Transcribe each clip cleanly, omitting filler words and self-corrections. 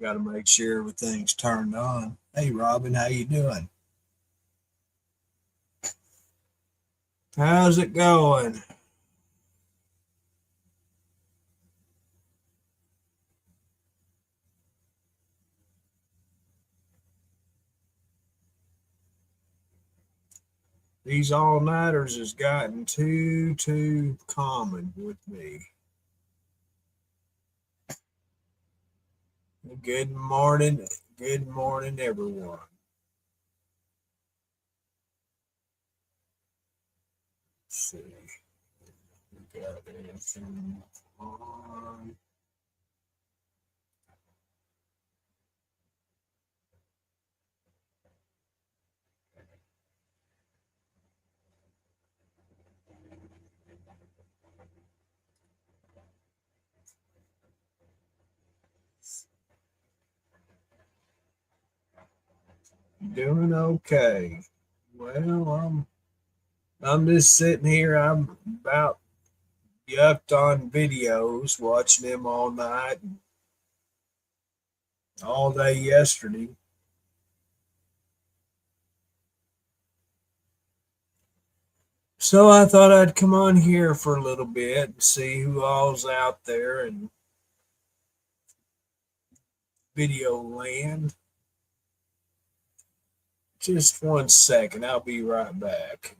Got to make sure everything's turned on. Hey, Robin, how you doing? How's it going? These all-nighters has gotten too common with me. Good morning. Good morning, everyone. Let's see. We got everything on. Doing okay. Well, I'm just sitting here. I'm about yucked on videos, watching them all night, all day yesterday. So I thought I'd come on here for a little bit and see who all's out there in video land. Just 1 second, I'll be right back.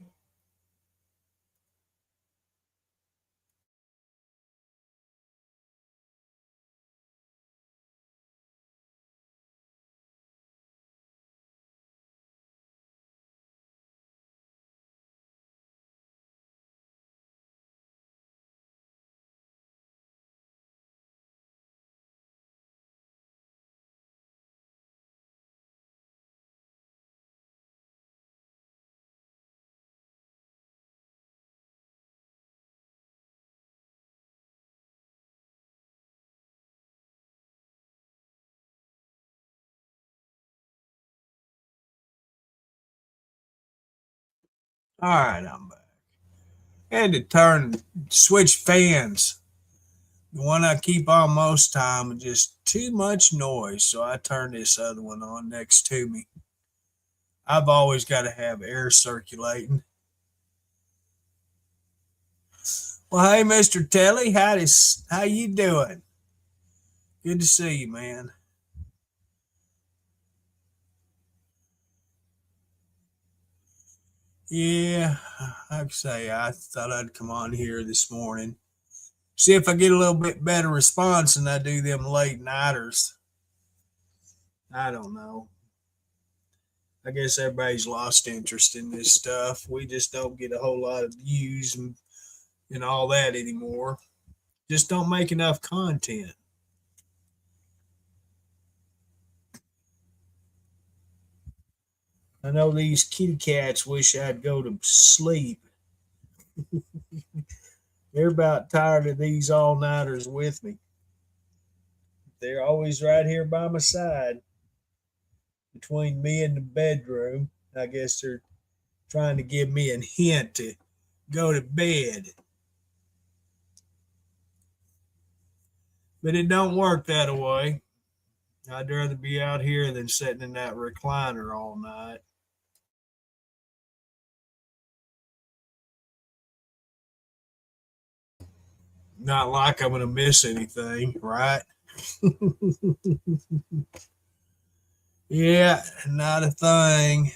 All right, I'm back. And to switch fans. The one I keep on most time is just too much noise, so I turn this other one on next to me. I've always got to have air circulating. Well, hey, Mr. Telly, how you doing? Good to see you, man. Yeah, like I say, I thought I'd come on here this morning. See if I get a little bit better response than I do them late nighters. I don't know. I guess everybody's lost interest in this stuff. We just don't get a whole lot of views and all that anymore. Just don't make enough content. I know these kitty cats wish I'd go to sleep. They're about tired of these all nighters with me. They're always right here by my side between me and the bedroom. I guess they're trying to give me a hint to go to bed. But it don't work that way. I'd rather be out here than sitting in that recliner all night. Not like I'm going to miss anything, right? Yeah, not a thing.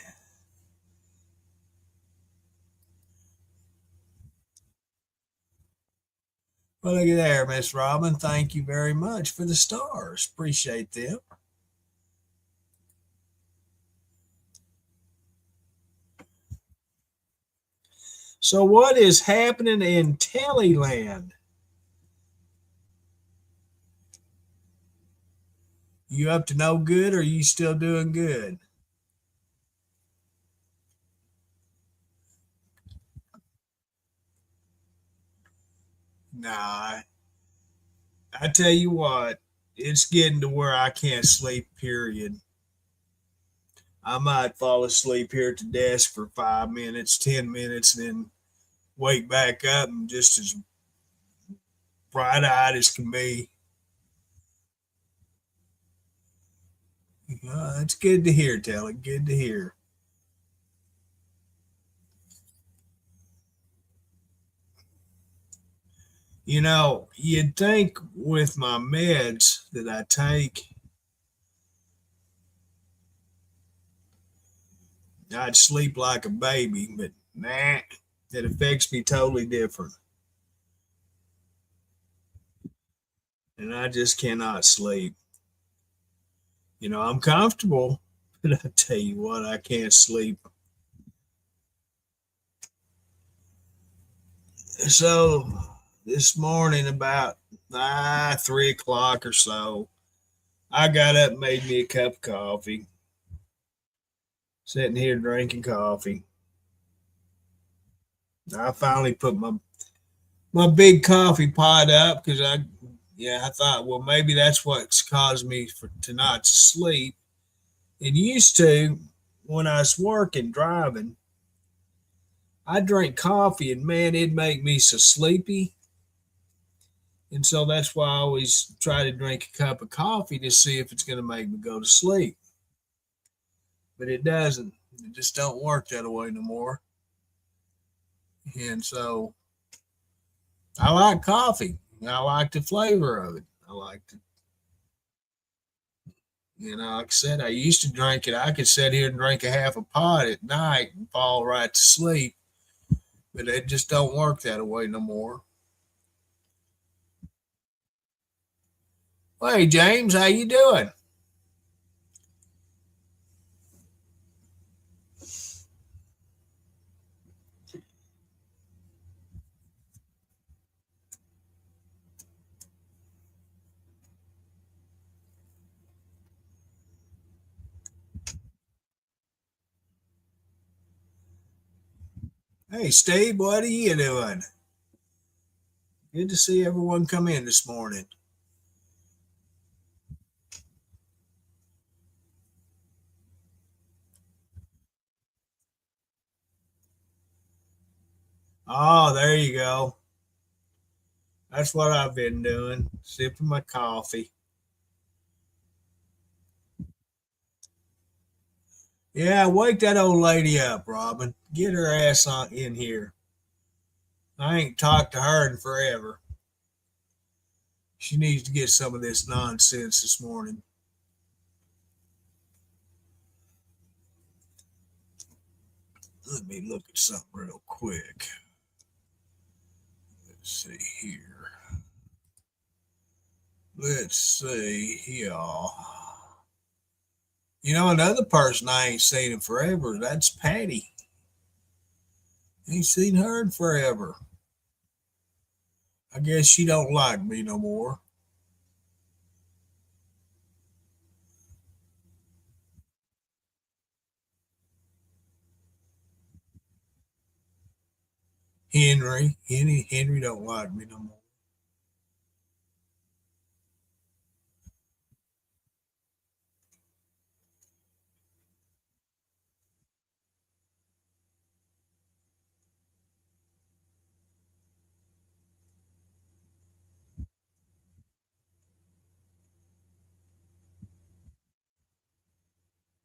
Well, look at there, Miss Robin. Thank you very much for the stars. Appreciate them. So, what is happening in Tellyland? You up to no good, or are you still doing good? Nah, I tell you what, it's getting to where I can't sleep, period. I might fall asleep here at the desk for 5 minutes, 10 minutes, and then wake back up and just as bright eyed as can be. That's good to hear, Telly. Good to hear. You'd think with my meds that I take, I'd sleep like a baby, but nah, it affects me totally different. And I just cannot sleep. I'm comfortable, but I tell you what, I can't sleep. So this morning, about 3 o'clock or so, I got up and made me a cup of coffee. Sitting here drinking coffee. I finally put my big coffee pot up because I thought, well, maybe that's what's caused me to not sleep. And used to, when I was working, driving, I drink coffee and man, it'd make me so sleepy. And so that's why I always try to drink a cup of coffee to see if it's going to make me go to sleep. But it doesn't. It just don't work that way no more. And so I like coffee. I like the flavor of it. I like to, like I said, I used to drink it. I could sit here and drink a half a pot at night and fall right to sleep. But it just don't work that way no more. Well, hey, James, how you doing? Hey, Steve, what are you doing? Good to see everyone come in this morning. Oh, there you go. That's what I've been doing, sipping my coffee. Yeah, wake that old lady up, Robin. Get her ass on in here. I ain't talked to her in forever. She needs to get some of this nonsense this morning. Let me look at something real quick. Let's see here. Let's see here. Another person I ain't seen in forever, that's Patty. Ain't seen her in forever. I guess she don't like me no more. Henry don't like me no more.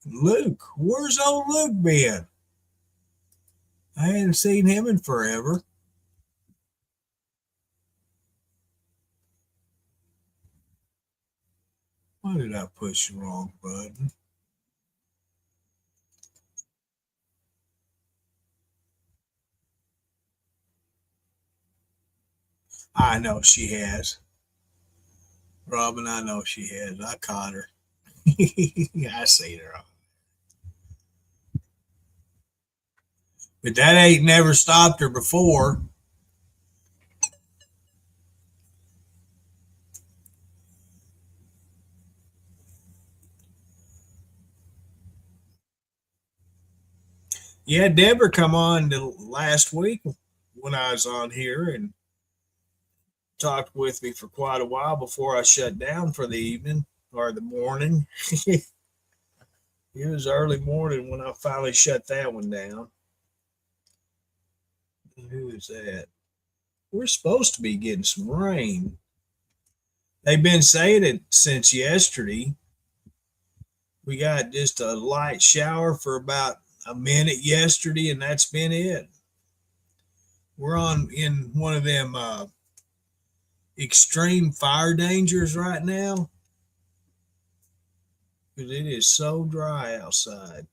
Luke, where's old Luke been? I hadn't seen him in forever. Why did I push the wrong button? I know she has. Robin, I know she has. I caught her. I seen her. But that ain't never stopped her before. Yeah, Deborah come on last week when I was on here and talked with me for quite a while before I shut down for the evening or the morning. It was early morning when I finally shut that one down. Who is that? We're supposed to be getting some rain. They've been saying it since yesterday, We got just a light shower for about a minute yesterday, and that's been it. We're on in one of them extreme fire dangers right now because it is so dry outside.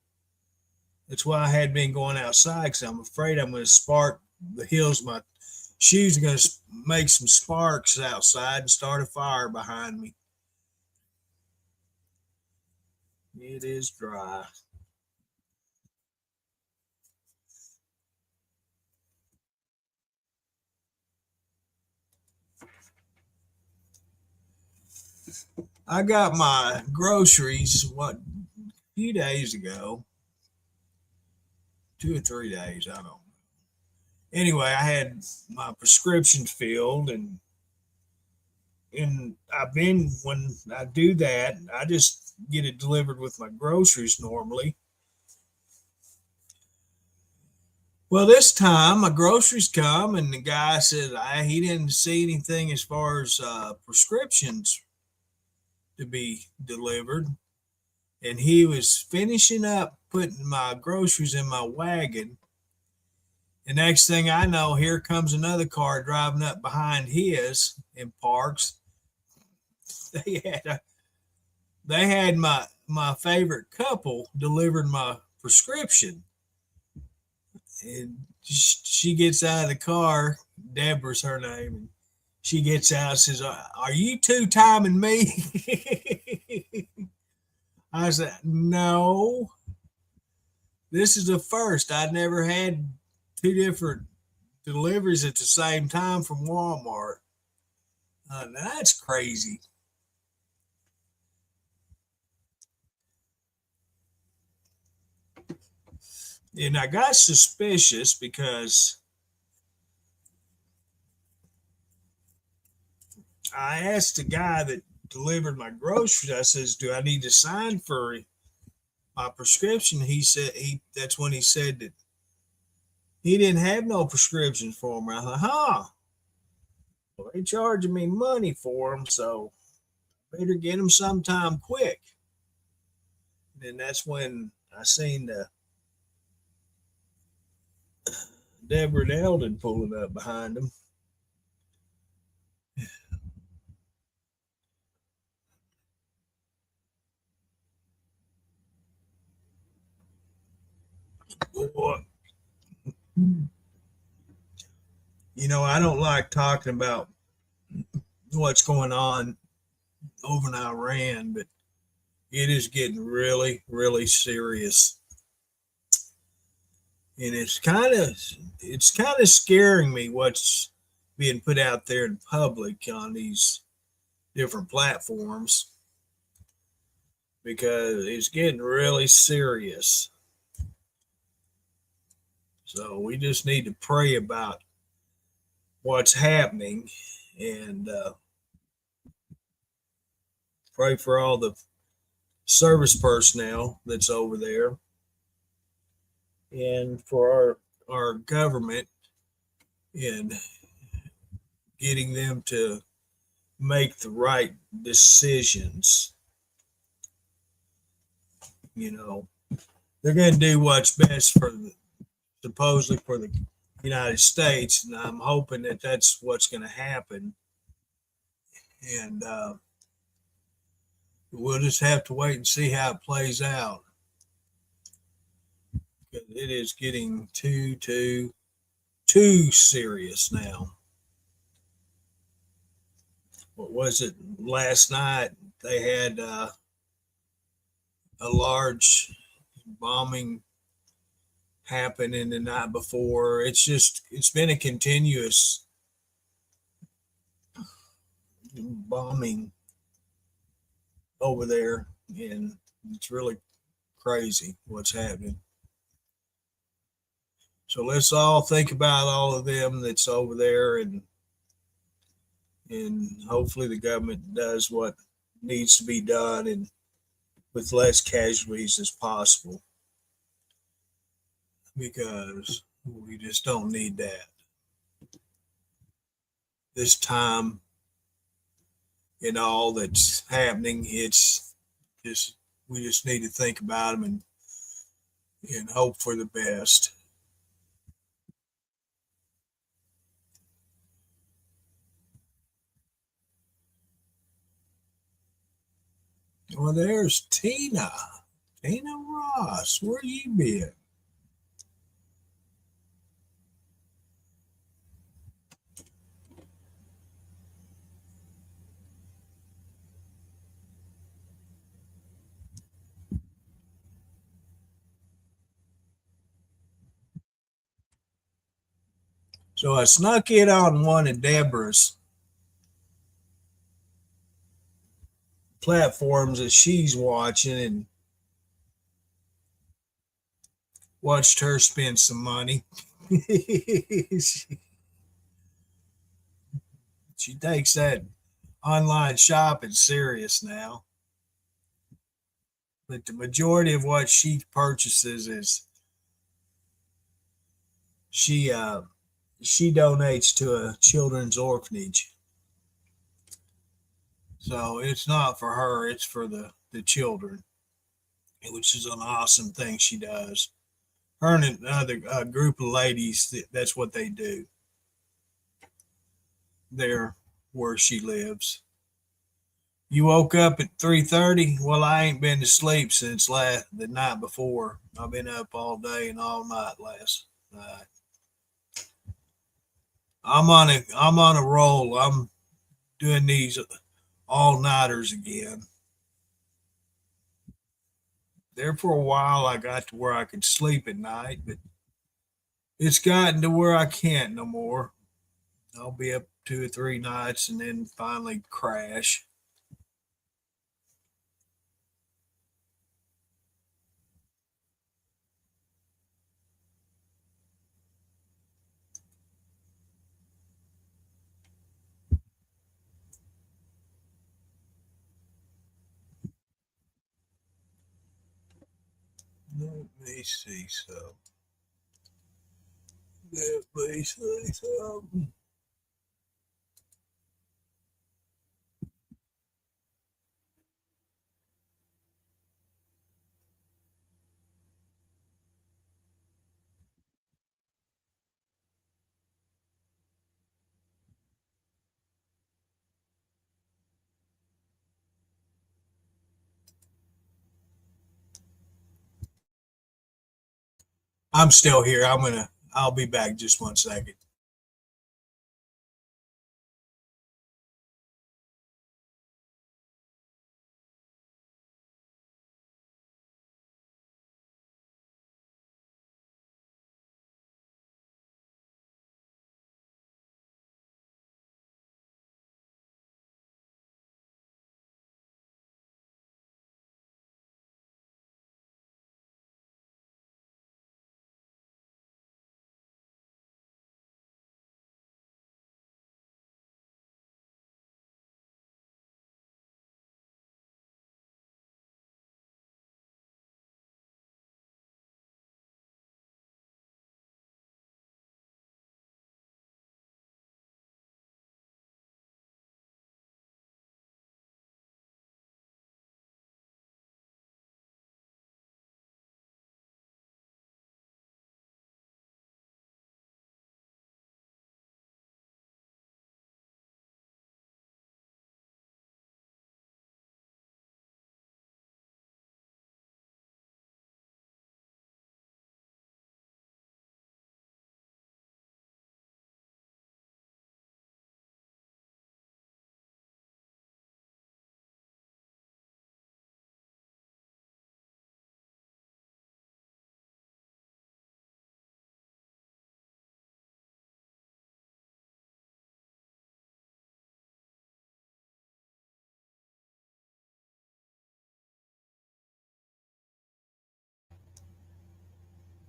That's why I had been going outside because I'm afraid I'm going to spark the heels of my shoes are going to make some sparks outside and start a fire behind me. It is dry. I got my groceries a few days ago, 2 or 3 days, I don't know. Anyway, I had my prescription filled, and I've been when I do that, I just get it delivered with my groceries normally. Well, this time my groceries come, and the guy said he didn't see anything as far as prescriptions to be delivered, and he was finishing up putting my groceries in my wagon. The next thing I know, here comes another car driving up behind his and parks. They had my favorite couple delivered my prescription, and she gets out of the car. Deborah's her name, and she gets out and says, "Are you two timing me?" I said, "No, this is the first. I'd never had two different deliveries at the same time from Walmart. That's crazy." And I got suspicious because I asked the guy that delivered my groceries, I says, "Do I need to sign for my prescription?" He said that's when he said that he didn't have no prescription for me. I thought, well, they charging me money for them, so better get them sometime quick. And that's when I seen Deborah and Eldon pulling up behind them. Boy, I don't like talking about what's going on over in Iran, but it is getting really, really serious. And it's kind of scaring me what's being put out there in public on these different platforms because it's getting really serious. So we just need to pray about what's happening and pray for all the service personnel that's over there and for our government and getting them to make the right decisions. They're going to do what's best supposedly for the United States, and I'm hoping that that's what's going to happen. And we'll just have to wait and see how it plays out. It is getting too serious now. What was it last night? They had a large bombing happening the night before. It's been a continuous bombing over there, and it's really crazy what's happening. So let's all think about all of them that's over there, and hopefully the government does what needs to be done and with less casualties as possible, because we just don't need that this time. In all that's happening, it's just We just need to think about them and hope for the best. Well, there's Tina. Tina Ross, where you been? So I snuck in on one of Deborah's platforms that she's watching and watched her spend some money. She takes that online shopping serious now. But the majority of what she purchases is she she donates to a children's orphanage. So it's not for her, it's for the children, which is an awesome thing she does. Her and another group of ladies, that's what they do there where she lives. You woke up at 3:30. Well, I ain't been to sleep since the night before. I've been up all day and all night last night. I'm on a roll. I'm doing these all nighters again. There for a while, I got to where I could sleep at night, but it's gotten to where I can't no more. I'll be up 2 or 3 nights and then finally crash. Let me see. Let me see something. I'm still here. I'll be back just 1 second.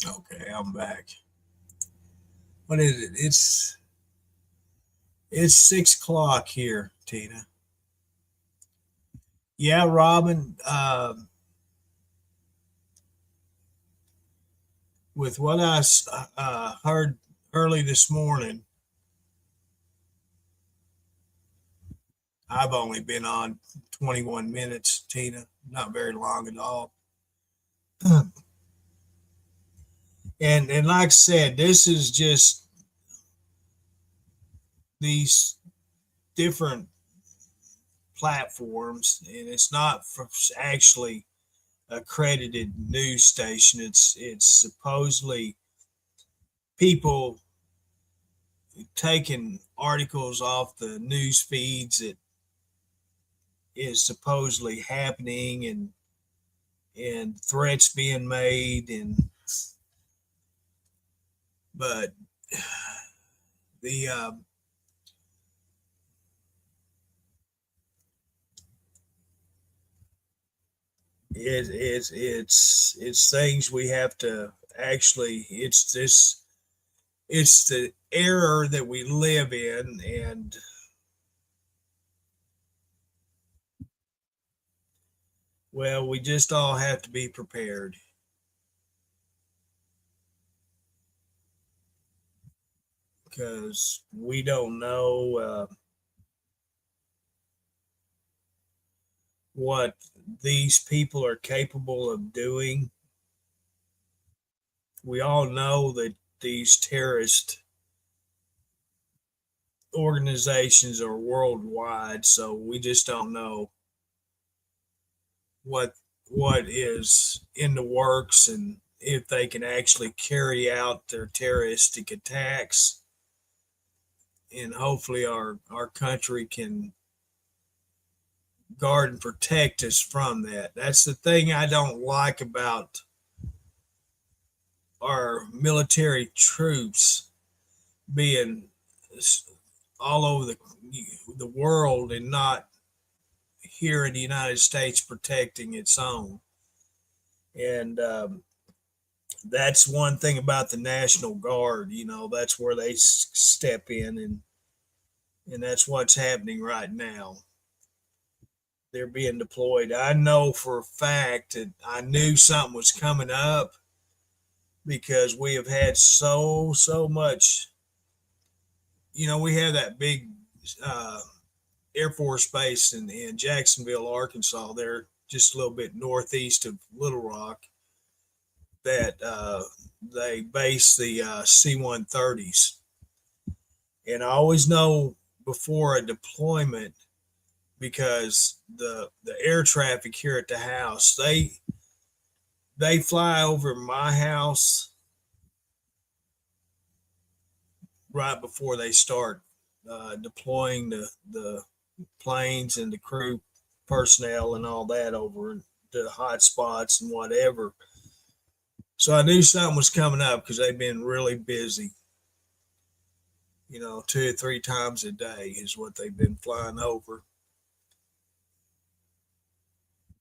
Okay, I'm back. What is it? It's 6 o'clock here, Tina. Yeah, Robin. With what I heard early this morning, I've only been on 21 minutes, Tina, not very long at all. And like I said, this is just these different platforms, and it's not for actually accredited news station. It's supposedly people taking articles off the news feeds that is supposedly happening, and threats being made, and but the it's things we have to actually, it's the error that we live in, and well, we just all have to be prepared because we don't know what these people are capable of doing. We all know that these terrorist organizations are worldwide, so we just don't know what what is in the works, and if they can actually carry out their terroristic attacks, and hopefully our country can guard and protect us from that. That's the thing I don't like about our military troops being all over the world and not here in the United States protecting its own. And that's one thing about the National Guard. That's where they step in, and that's what's happening right now. They're being deployed. I know for a fact that I knew something was coming up because we have had so much. We have that big uh, Air Force Base in Jacksonville, Arkansas. They're just a little bit northeast of Little Rock. That they base the C-130s, and I always know before a deployment, because the air traffic here at the house, they fly over my house right before they start deploying the planes and the crew personnel and all that over to the hot spots and whatever. So I knew something was coming up because they've been really busy. 2 or 3 times a day is what they've been flying over.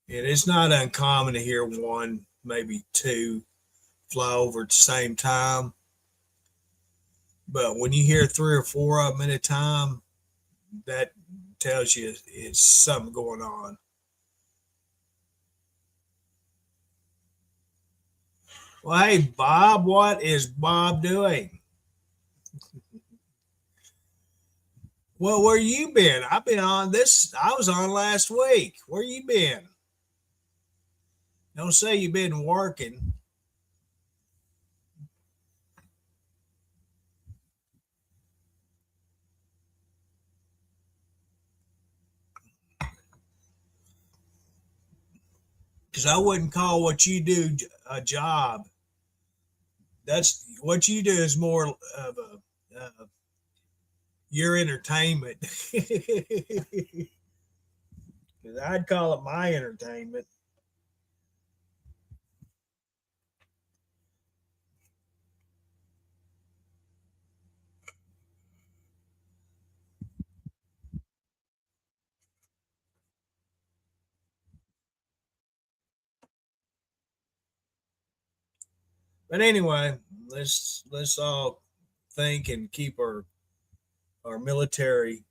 And it's not uncommon to hear one, maybe two, fly over at the same time. But when you hear 3 or 4 of them at a time, that tells you it's something going on. Well, hey, Bob, what is Bob doing? Well, where you been? I've been on this. I was on last week. Where you been? Don't say you've been working. Because I wouldn't call what you do a job. That's what you do is more of your entertainment. Because I'd call it my entertainment. But anyway, let's all think and keep our military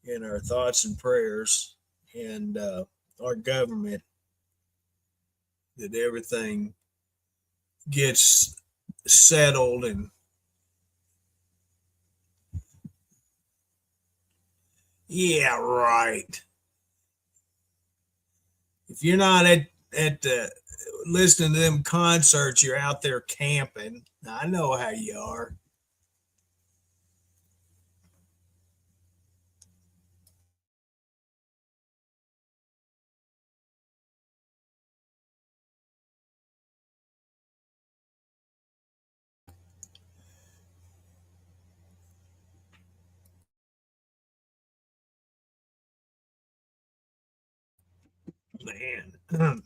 in our thoughts and prayers, and our government, that everything gets settled, and Yeah, right. If you're not at the listening to them concerts, you're out there camping. I know how you are. Man.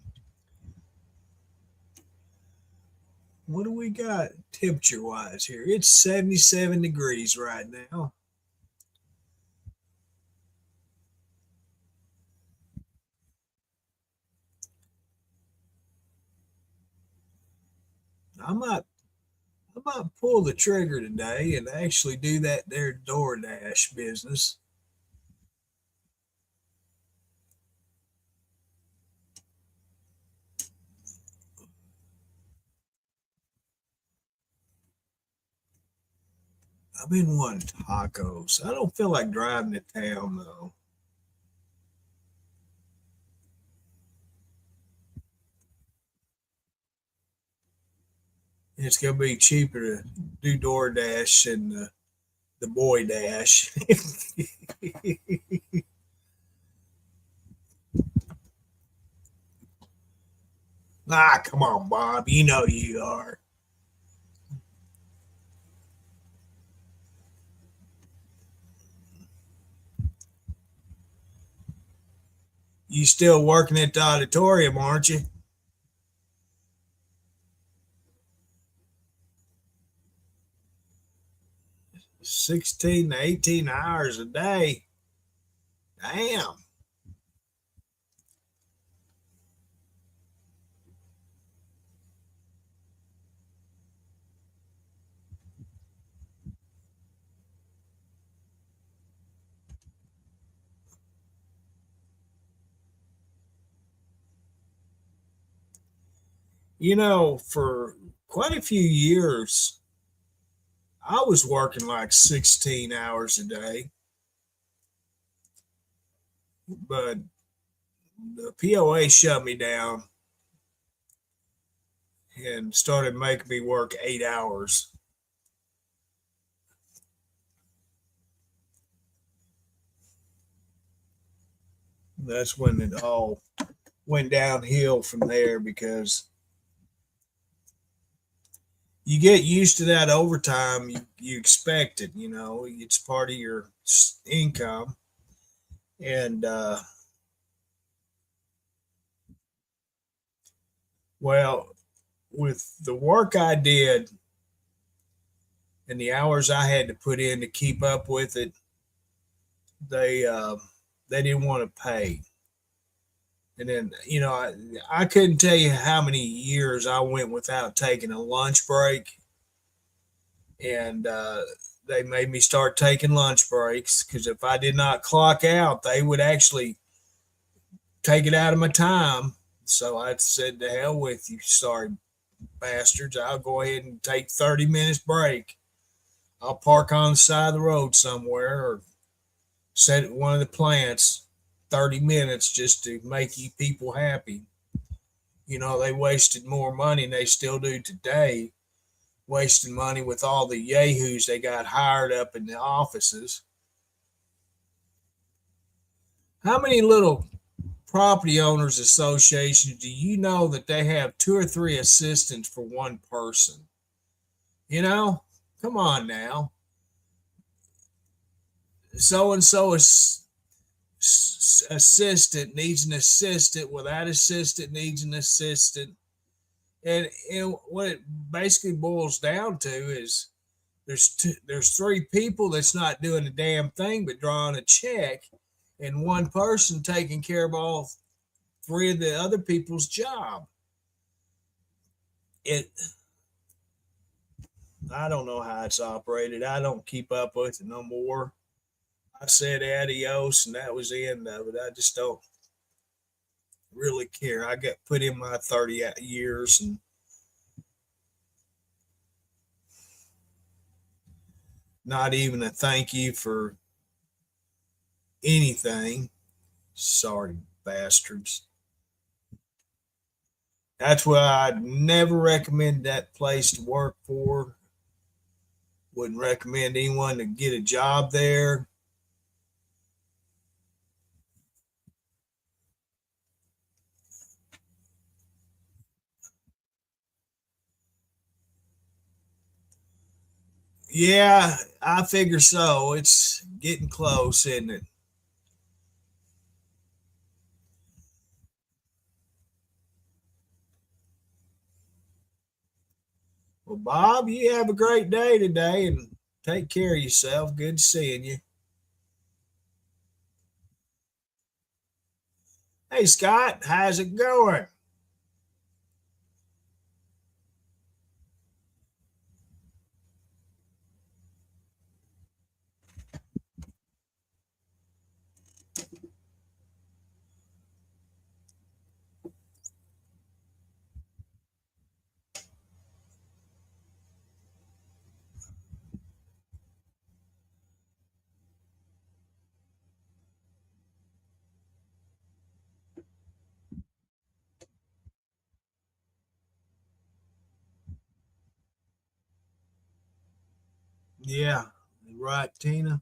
What do we got temperature wise here? It's 77 degrees right now. I might I might pull the trigger today and actually do that there DoorDash business. I've been wanting tacos. I don't feel like driving to town though. It's gonna be cheaper to do DoorDash than the boy dash. Ah, come on, Bob. You know you are. You still working at the auditorium, aren't you? 16 to 18 hours a day. Damn. For quite a few years, I was working like 16 hours a day, but the POA shut me down and started making me work 8 hours. That's when it all went downhill from there because you get used to that overtime. You expect it, it's part of your income. And, well, with the work I did and the hours I had to put in to keep up with it, they, they didn't want to pay. And then, I couldn't tell you how many years I went without taking a lunch break. And they made me start taking lunch breaks because if I did not clock out, they would actually take it out of my time. So I said, to hell with you, sorry bastards. I'll go ahead and take 30 minutes break. I'll park on the side of the road somewhere or sit at one of the plants 30 minutes just to make you people happy. They wasted more money than they still do today, wasting money with all the yahoos they got hired up in the offices. How many little property owners associations do you know that they have two or three assistants for one person? You know, come on now. So and so is assistant needs an assistant. Well, that assistant needs an assistant. And what it basically boils down to is there's three people that's not doing a damn thing but drawing a check, and one person taking care of all three of the other people's job. It I don't know how it's operated. I don't keep up with it no more. I said adios, and that was the end of it. I just don't really care. I got put in my 30 years, and not even a thank you for anything. Sorry, bastards. That's why I'd never recommend that place to work for. Wouldn't recommend anyone to get a job there. Yeah, I figure so. It's getting close, isn't it? Well, Bob, you have a great day today and take care of yourself. Good seeing you. Hey, Scott, how's it going? Yeah, right, Tina.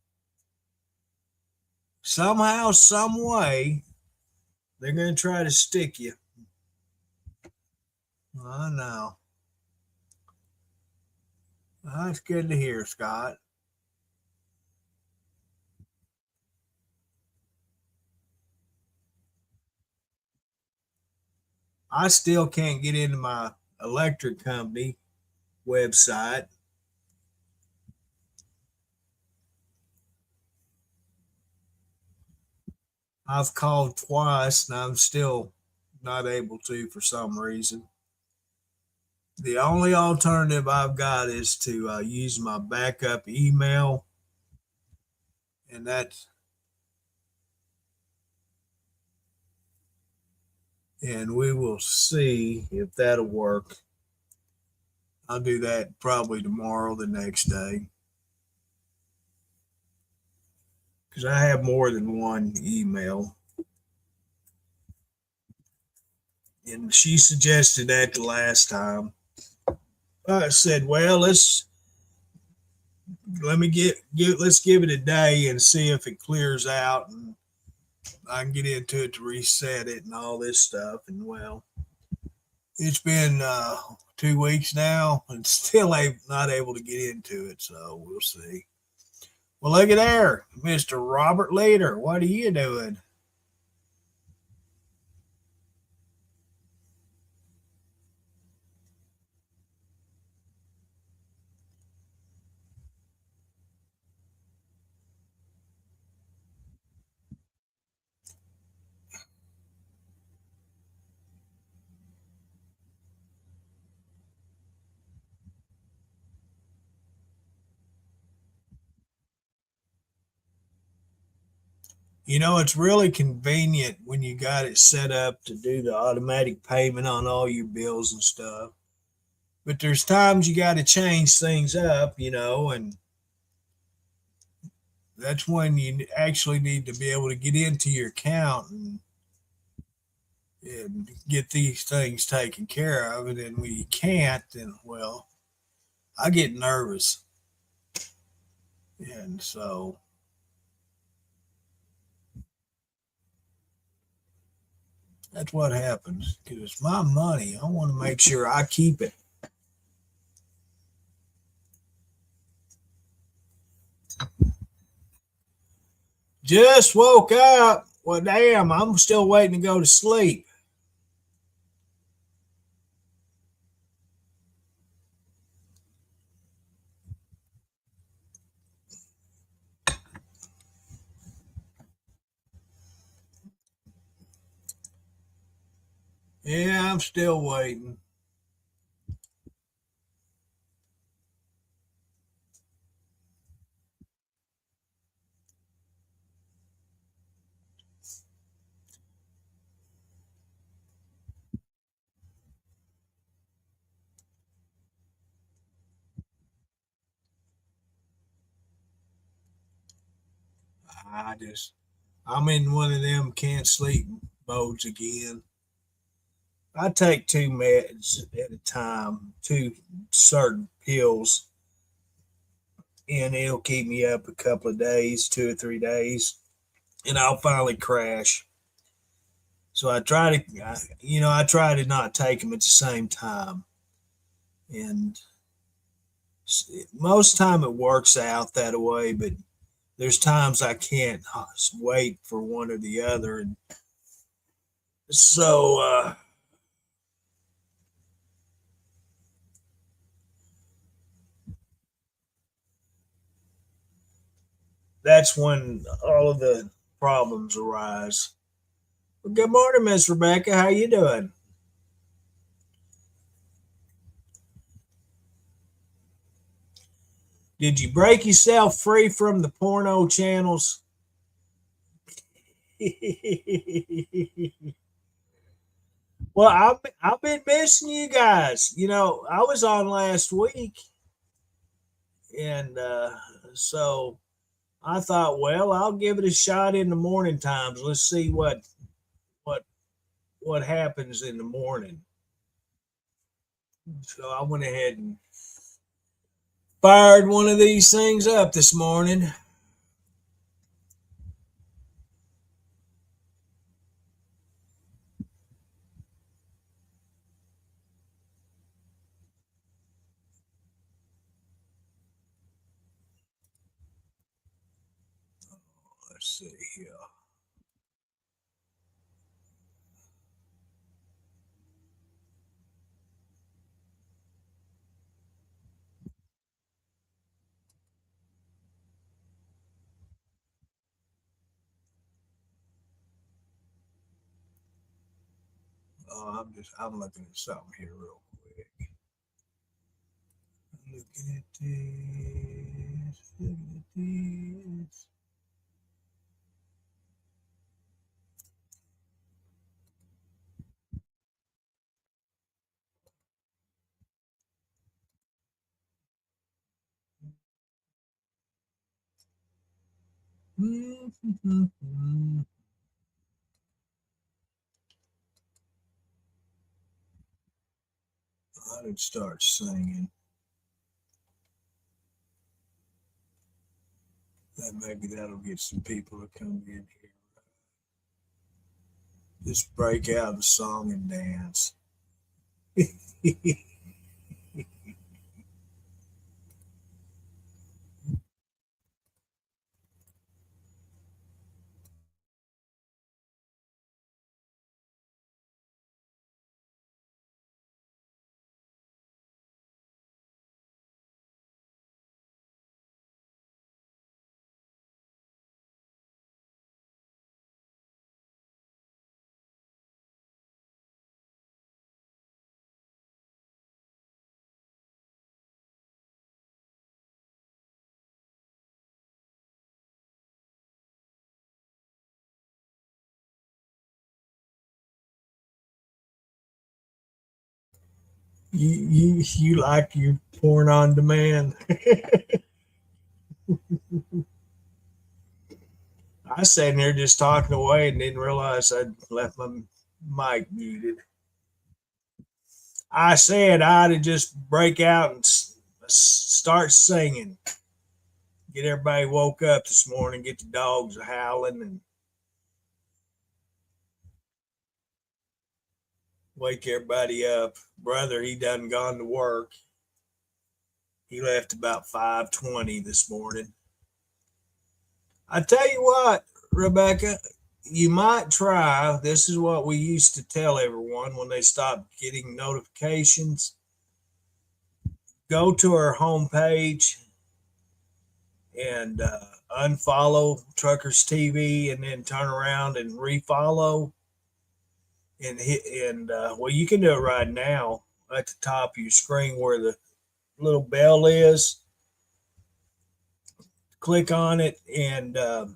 Somehow, some way, they're going to try to stick you. I know. That's good to hear, Scott. I still can't get into my electric company website. I've called twice and I'm still not able to for some reason. The only alternative I've got is to use my backup email, and that's and we will see if that'll work. I'll do that probably tomorrow, the next day, because I have more than one email. And she suggested that the last time. I said, "Well, let's give it a day and see if it clears out, and I can get into it to reset it and all this stuff." And well, it's been 2 weeks now, and still not able to get into it. So we'll see. Well, look at there, Mister Robert Leader. What are you doing? You know, it's really convenient when you got it set up to do the automatic payment on all your bills and stuff. But there's times you got to change things up, and that's when you actually need to be able to get into your account and get these things taken care of. And then when you can't, then, well, I get nervous. And so that's what happens because it's my money. I want to make sure I keep it. Just woke up. Well, damn, I'm still waiting to go to sleep. Yeah, I'm still waiting. I just I'm in one of them can't sleep modes again. I take two meds at a time, two certain pills, and it'll keep me up a couple of days, 2 or 3 days, and I'll finally crash. So I try to not take them at the same time, and most time it works out that way. But there's times I can't wait for one or the other, and so that's when all of the problems arise. Well, good morning, Miss Rebecca. How you doing? Did you break yourself free from the porno channels? Well, I've been missing you guys. I was on last week, and so I thought, well, I'll give it a shot in the morning times. Let's see what what happens in the morning. So I went ahead and fired one of these things up this morning. Let's see here. I'm looking at something here real quick. Looking at this. Looking at this. I did start singing. That maybe that'll get some people to come in here. Just break out a song and dance. You like your porn on demand. I sat in there just talking away and didn't realize I'd left my mic muted. I said I'd just break out and start singing. Get everybody woke up this morning, get the dogs howling, and wake everybody up. Brother, he done gone to work. He left about 5:20 this morning. I tell you what, Rebecca, you might try. This is what we used to tell everyone when they stopped getting notifications. Go to our homepage and unfollow Truckers TV, and then turn around and refollow and hit. And well, you can do it right now at the top of your screen where the little bell is. Click on it and to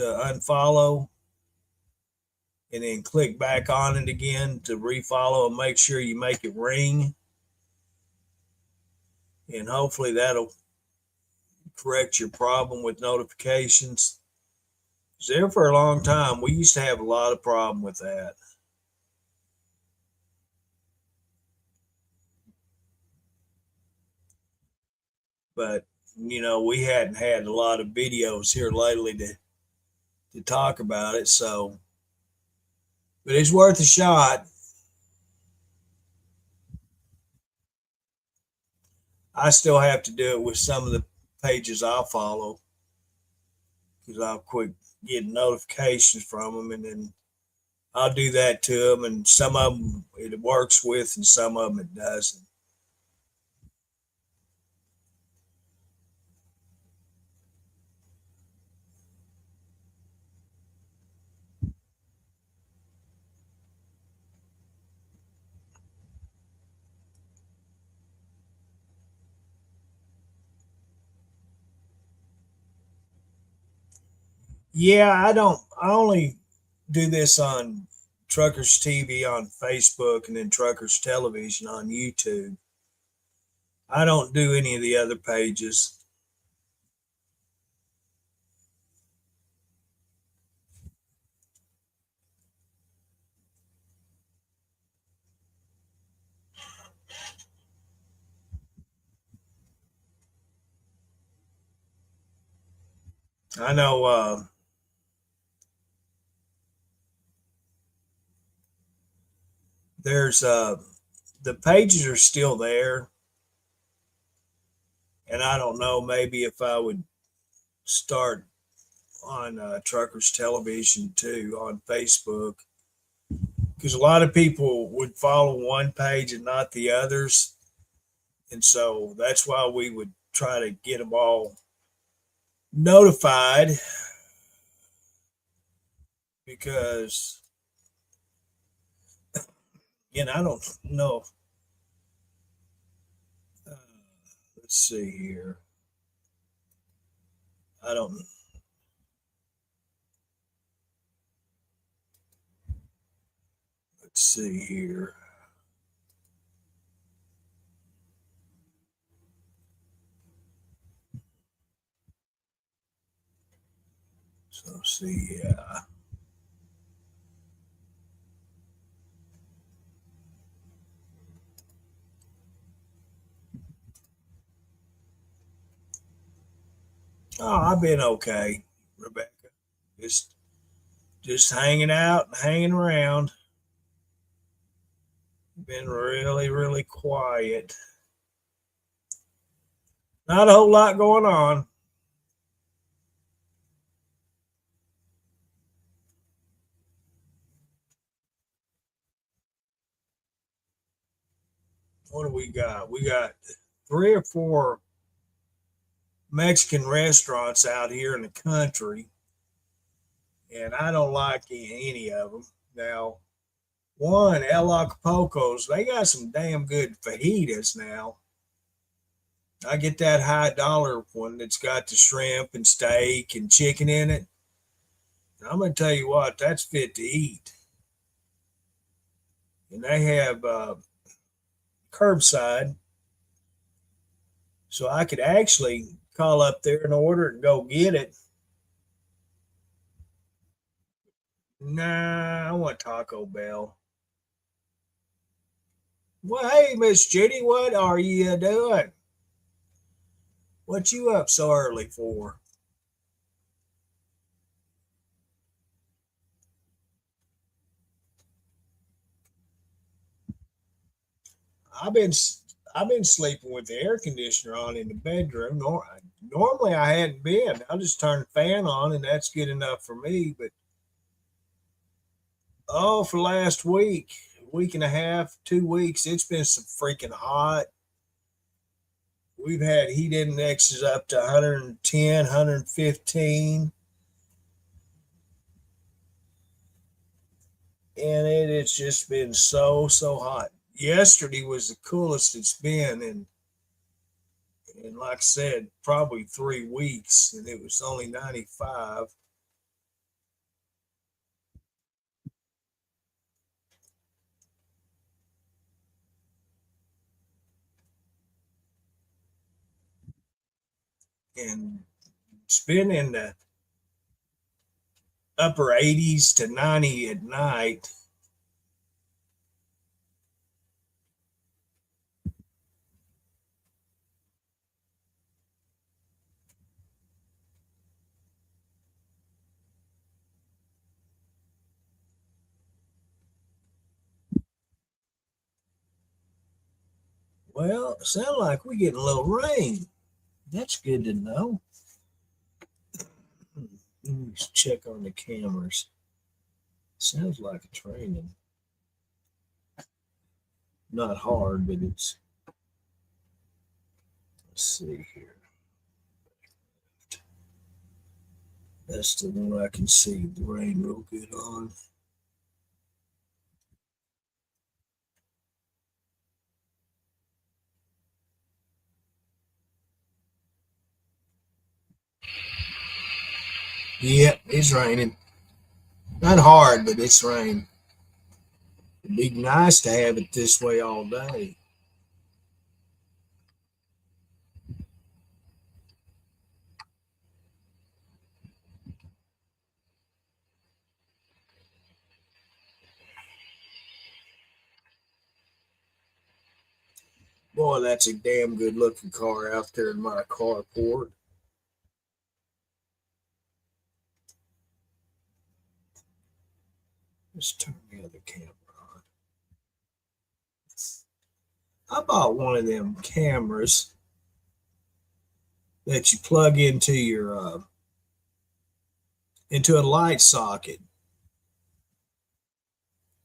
unfollow, and then click back on it again to refollow, and make sure you make it ring. And hopefully that'll correct your problem with notifications. It's there for a long time. We used to have a lot of problem with that. But we hadn't had a lot of videos here lately to talk about it. So, but it's worth a shot. I still have to do it with some of the pages I follow because I'll quit getting notifications from them, and then I'll do that to them. And some of them it works with, and some of them it doesn't. Yeah, I don't. I only do this on Truckers TV on Facebook and then Truckers Television on YouTube. I don't do any of the other pages. I know there's the pages are still there, and I don't know maybe if I would start on Truckers Television too on Facebook because a lot of people would follow one page and not the others, and so that's why we would try to get them all notified because I don't know. Uh, let's see here. I don't. Let's see here. So see, yeah. Oh, I've been okay, Rebecca. Just just hanging out, hanging around. Been really, really quiet. Not a whole lot going on. What do we got? We got 3 or 4 Mexican restaurants out here in the country, and I don't like any of them. Now, one, El Acapulco's, they got some damn good fajitas now. I get that high dollar one that's got the shrimp and steak and chicken in it. I'm gonna tell you what, that's fit to eat. And they have curbside, so I could actually call up there and order it and go get it. Nah, I want Taco Bell. Well, hey, Miss Judy, what are you doing? What you up so early for? I've been I've been sleeping with the air conditioner on in the bedroom. Normally I hadn't been. I just turned the fan on and that's good enough for me. But oh, for last week and a half, 2 weeks, it's been some freaking hot. We've had heat indexes up to 110, 115, and it's just been so hot. Yesterday was the coolest it's been in like I said, probably 3 weeks, and it was only 95. and it's been in the upper 80s to 90 at night. Well, it sounds like we're getting a little rain. That's good to know. Let me check on the cameras. Sounds like it's raining. Not hard, but it's. Let's see here. That's the one I can see the rain real good on. Yep, it's raining. Not hard, but it's raining. It'd be nice to have it this way all day. Boy, that's a damn good looking car out there in my carport. Let's turn the other camera on. I bought one of them cameras that you plug into your into a light socket.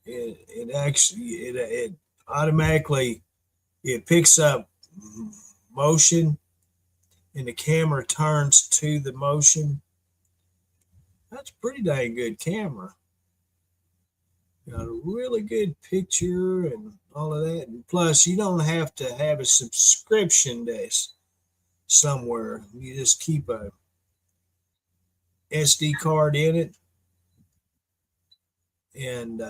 It actually it automatically it picks up motion and the camera turns to the motion. That's a pretty dang good camera. Got a really good picture and all of that. And plus, you don't have to have a subscription desk somewhere. You just keep a SD card in it, and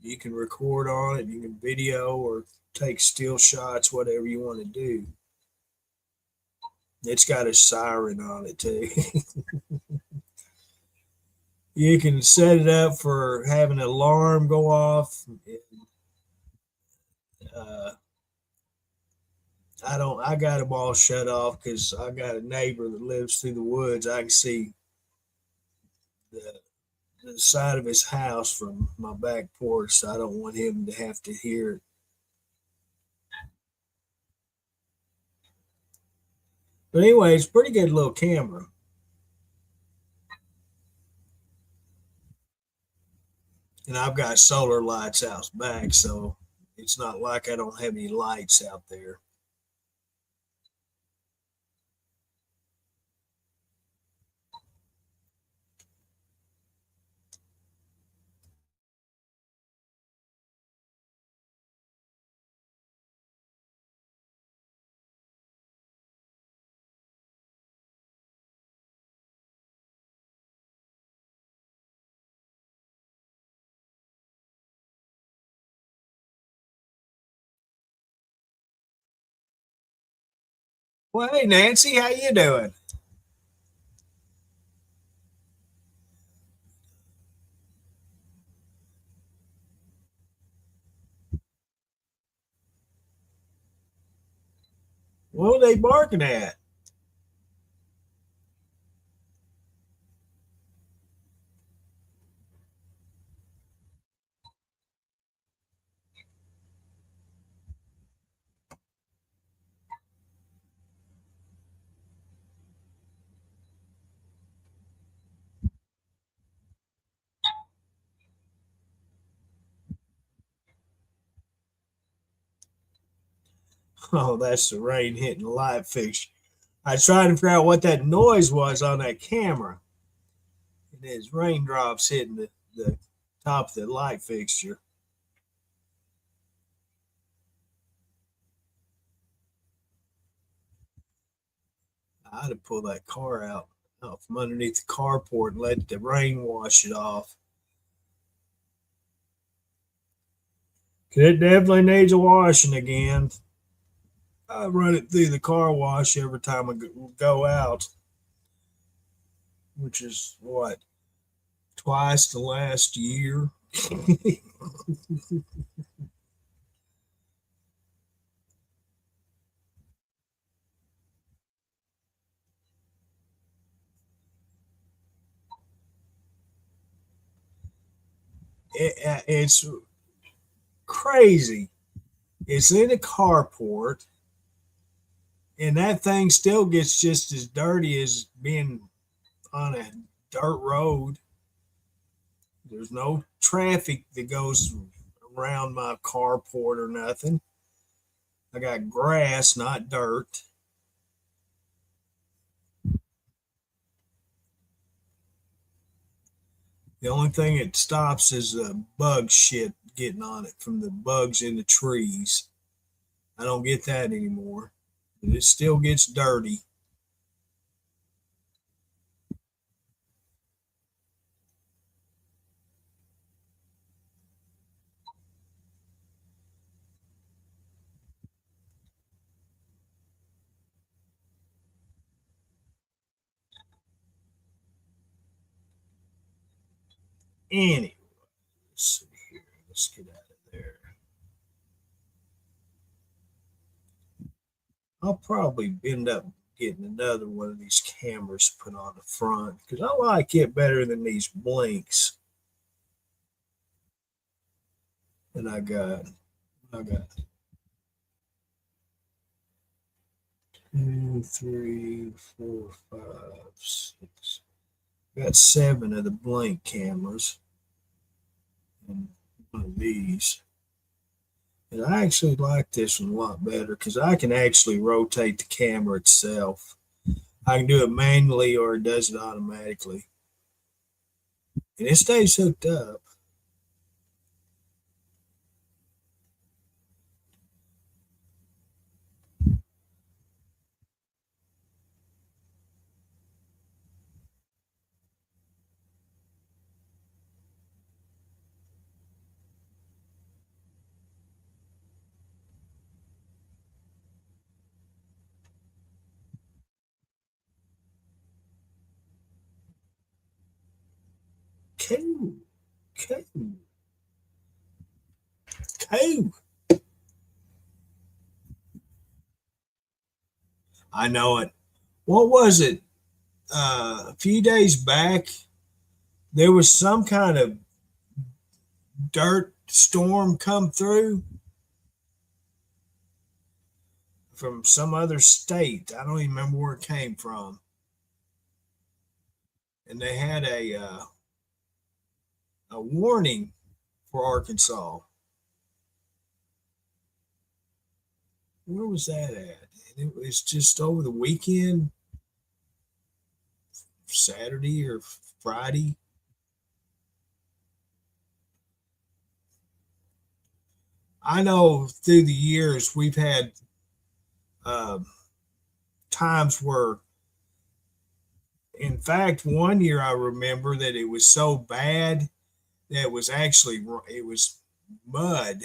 you can record on it. You can video or take still shots, whatever you want to do. It's got a siren on it too. You can set it up for having an alarm go off. Uh, I got them all shut off because I got a neighbor that lives through the woods. I can see the, the side of his house from my back porch. So I don't want him to have to hear it. But anyway, it's a pretty good little camera. And I've got solar lights out back, so it's not like I don't have any lights out there. Well, hey Nancy, how you doing? What are they barking at? Oh, that's the rain hitting the light fixture. I was trying to figure out what that noise was on that camera. And it's raindrops hitting the top of the light fixture. I'd have pulled that car out from underneath the carport and let the rain wash it off. 'Cause it definitely needs a washing again. I run it through the car wash every time I go out, which is what, twice the last year. It's crazy. It's in a carport, and that thing still gets just as dirty as being on a dirt road. There's no traffic that goes around my carport or nothing. I got grass, not dirt. The only thing it stops is bug shit getting on it from the bugs in the trees. I don't get that anymore. But it still gets dirty. Anyway, let's see here. Let's get out of there. I'll probably end up getting another one of these cameras put on the front because I like it better than these blinks. And I got two, three, four, five, six. Got seven of the blink cameras and one of these. And I actually like this one a lot better because I can actually rotate the camera itself. I can do it manually or it does it automatically. And it stays hooked up. Cool. Cool. Cool. I know it. What was it? A few days back, there was some kind of dirt storm come through from some other state. I don't even remember where it came from. And they had a warning for Arkansas. Where was that at? And it was just over the weekend, Saturday or Friday. I know through the years we've had uh, times where, in fact, one year I remember that it was so bad that it was mud.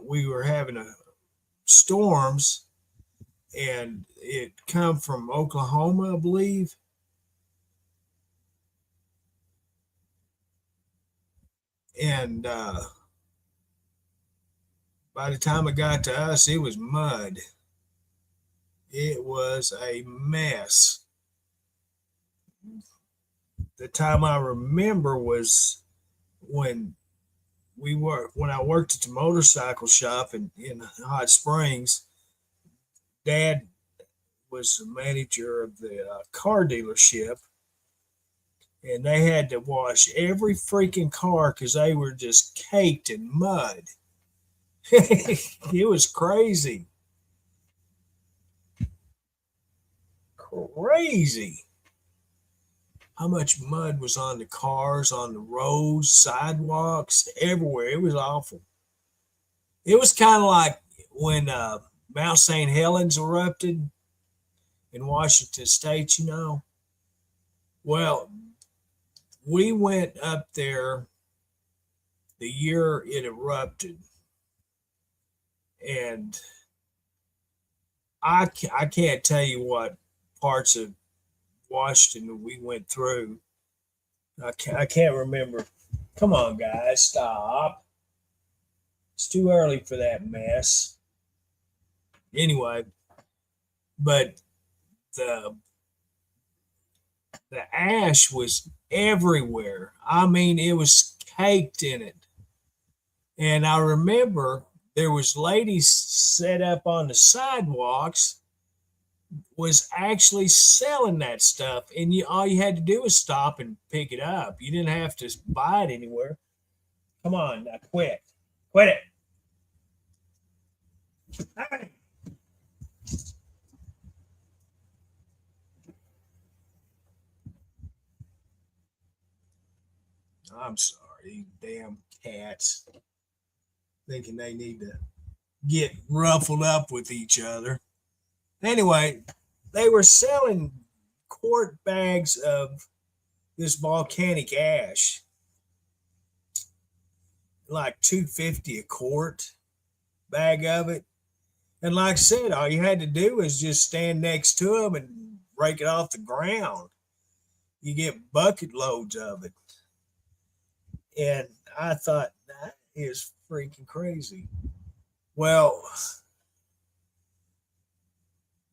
We were having storms, and it come from Oklahoma, I believe, and by the time it got to us, it was mud. It was a mess. The time I remember was when when I worked at the motorcycle shop in Hot Springs. Dad was the manager of the car dealership, and they had to wash every freaking car because they were just caked in mud. It was crazy. Crazy how much mud was on the cars, on the roads, sidewalks, everywhere. It was awful. It was kind of like when Mount St. Helens erupted in Washington State, you know. Well, we went up there the year it erupted, and I can't tell you what parts of Washington we went through. I can't remember. Come on, guys, stop. It's too early for that mess. Anyway, but the the ash was everywhere. I mean, it was caked in it. And I remember there was ladies set up on the sidewalks was actually selling that stuff, and all you had to do was stop and pick it up. You didn't have to buy it anywhere. Come on, now quit it. Hey. I'm sorry, damn cats thinking they need to get ruffled up with each other. Anyway, they were selling quart bags of this volcanic ash, like 250 a quart bag of it. And like I said, all you had to do was just stand next to them and break it off the ground. You get bucket loads of it. And I thought, that is freaking crazy. Well,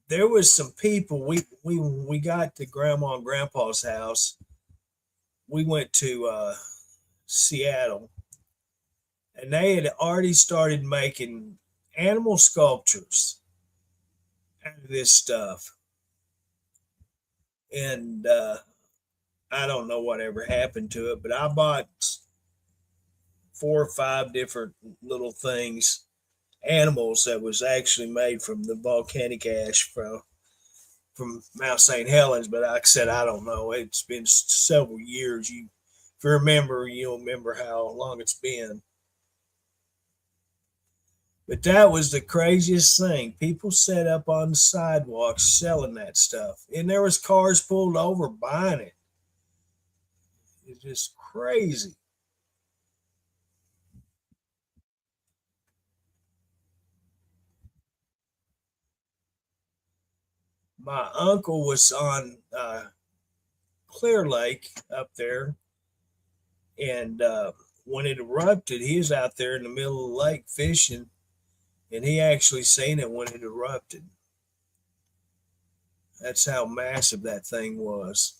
there was some people we got to grandma and grandpa's house. We went to Seattle, and they had already started making animal sculptures out of this stuff. And I don't know whatever happened to it, but I bought 4 or 5 different little things, animals that was actually made from the volcanic ash from Mount St. Helens. But like I said, I don't know. It's been several years. If you remember, you'll remember how long it's been. But that was the craziest thing. People set up on the sidewalks selling that stuff, and there was cars pulled over buying it. It's just crazy. My uncle was on Clear Lake up there, and when it erupted, he was out there in the middle of the lake fishing, and he actually seen it when it erupted. That's how massive that thing was.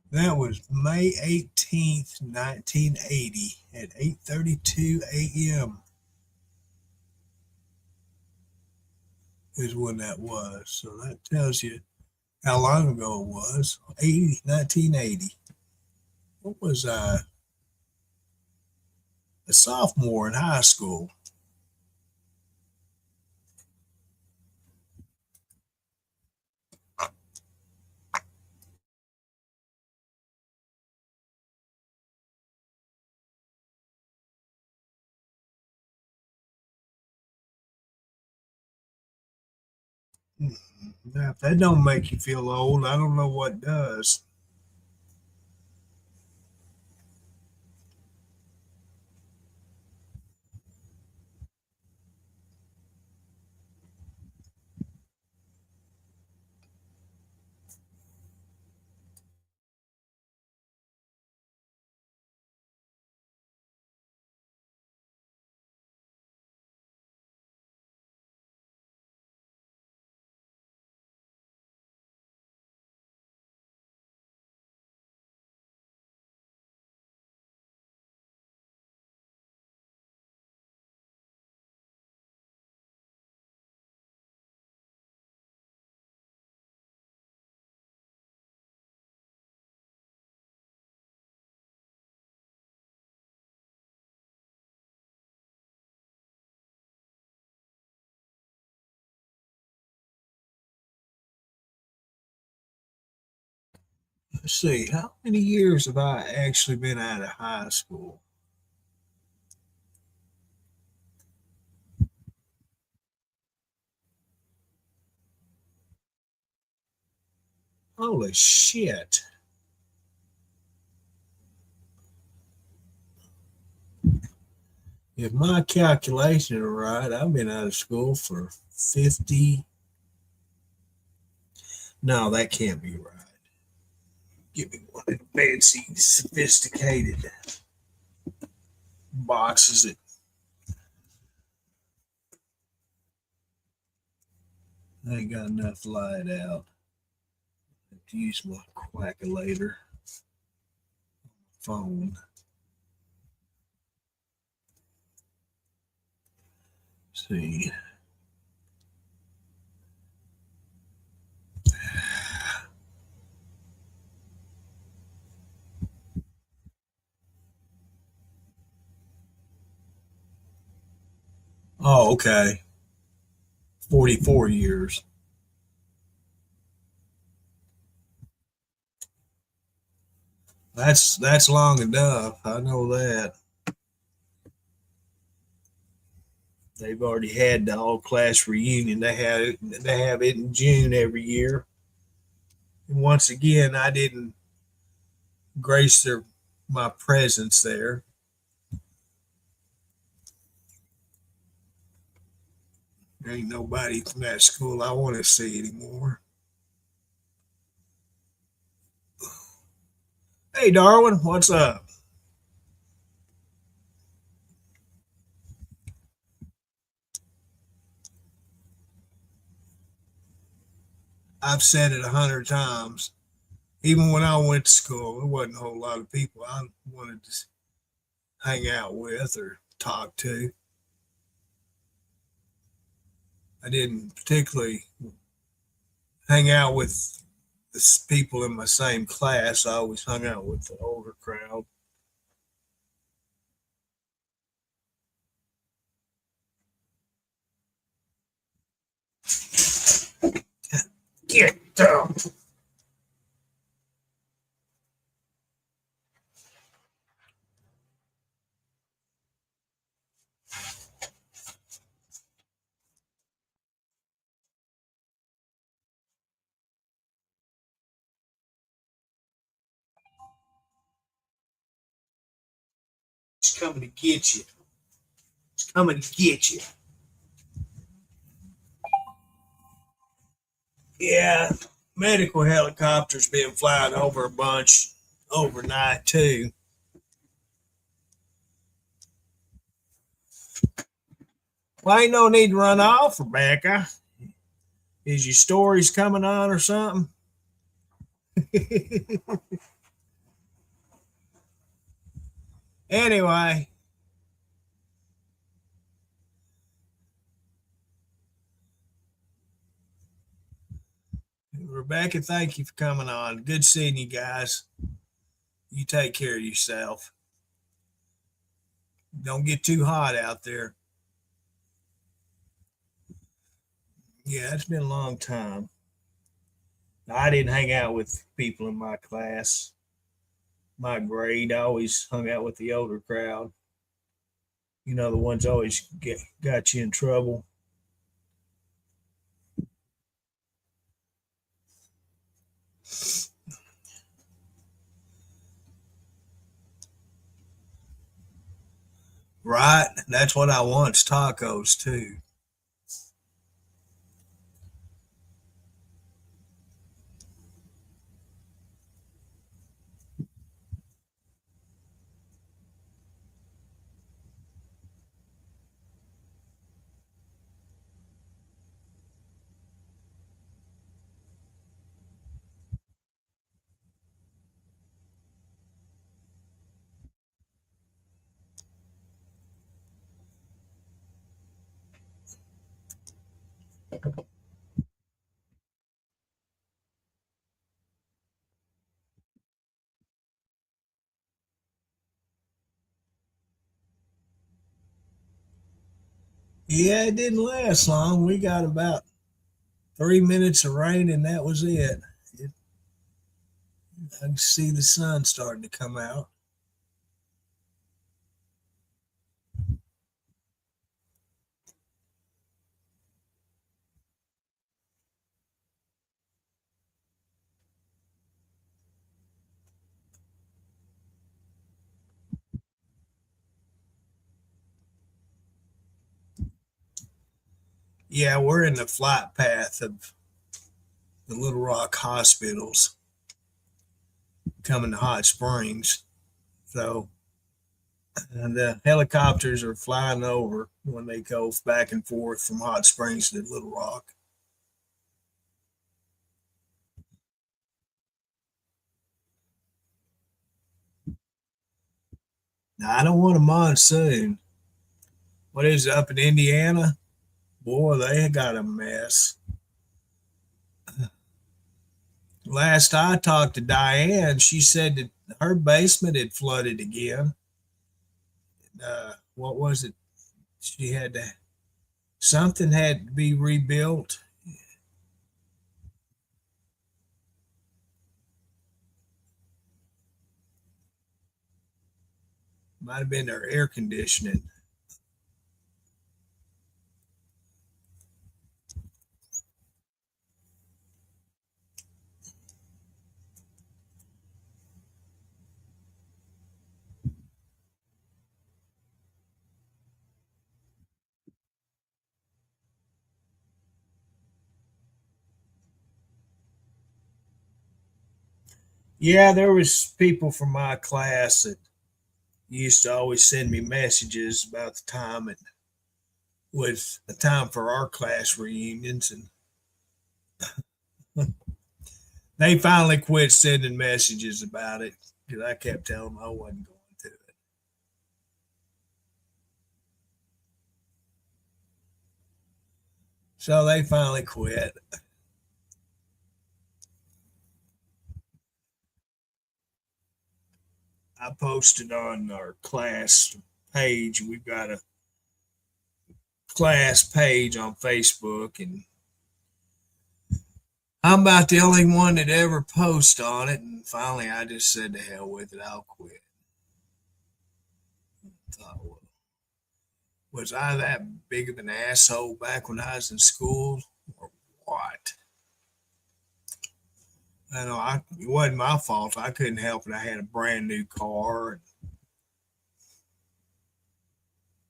That was May 18th, 1980 at 8:32 a.m. is when that was. So that tells you how long ago it was. 1980. What was I? A sophomore in high school. Now, if that don't make you feel old, I don't know what does. Let's see, how many years have I actually been out of high school? Holy shit. If my calculations are right, I've been out of school for 50. No, that can't be right. Give me one of the fancy, sophisticated boxes that ain't got enough light out. I have to use my calculator phone. Let's see. Oh, okay. 44 years. That's long enough. I know that. They've already had the all class reunion. They have it in June every year. And once again, I didn't grace my presence there. There ain't nobody from that school I want to see anymore. Hey, Darwin, what's up? I've said it 100 times. Even when I went to school, there wasn't a whole lot of people I wanted to hang out with or talk to. I didn't particularly hang out with the people in my same class. I always hung out with the older crowd. Get down. It's coming to get you. It's coming to get you. Yeah, medical helicopters been flying over a bunch overnight too. Well, ain't no need to run off, Rebecca. Is your stories coming on or something? Anyway, Rebecca, thank you for coming on. Good seeing you guys. You take care of yourself. Don't get too hot out there. Yeah, it's been a long time. I didn't hang out with people in my class, my grade. I always hung out with the older crowd. You know, the ones always got you in trouble. Right? That's what I want. Tacos too. Yeah, it didn't last long. We got about 3 minutes of rain and that was it. I can see the sun starting to come out. Yeah, we're in the flight path of the Little Rock hospitals coming to Hot Springs. So the helicopters are flying over when they go back and forth from Hot Springs to Little Rock. Now, I don't want a monsoon. What is it, up in Indiana? Boy, they got a mess. Last I talked to Diane, she said that her basement had flooded again. What was it? She had to, something had to be rebuilt. Might have been their air conditioning. Yeah, there was people from my class that used to always send me messages about the time it was the time for our class reunions, and they finally quit sending messages about it because I kept telling them I wasn't going to it. So they finally quit. I posted on our class page. We've got a class page on Facebook, and I'm about the only one that ever post on it. And finally, I just said to hell with it. I'll quit. I thought, well, was I that big of an asshole back when I was in school, or what? I know it wasn't my fault. I couldn't help it. I had a brand new car and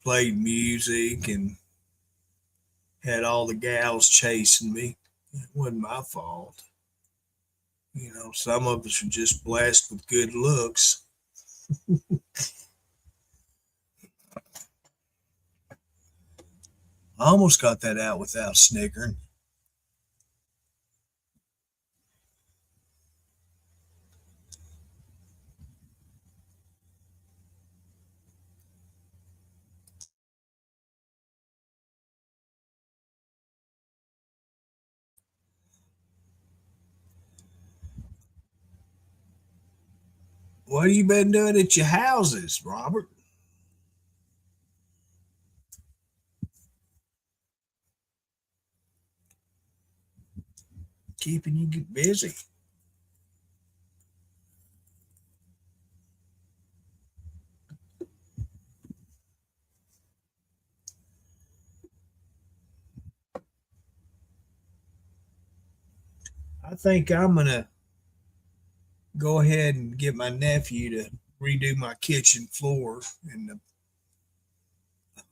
played music and had all the gals chasing me. It wasn't my fault. You know, some of us are just blessed with good looks. I almost got that out without snickering. What have you been doing at your houses, Robert? Keeping you busy. I think I'm going to go ahead and get my nephew to redo my kitchen floor and the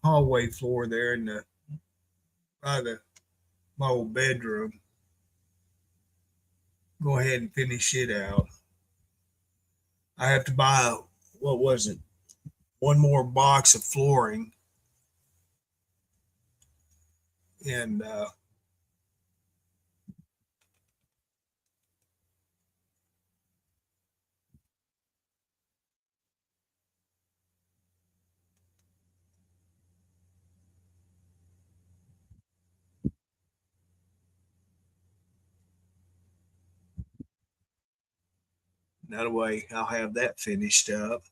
hallway floor there in the by the my old bedroom. Go ahead and finish it out. I have to buy, what was it, one more box of flooring, and that way I'll have that finished up.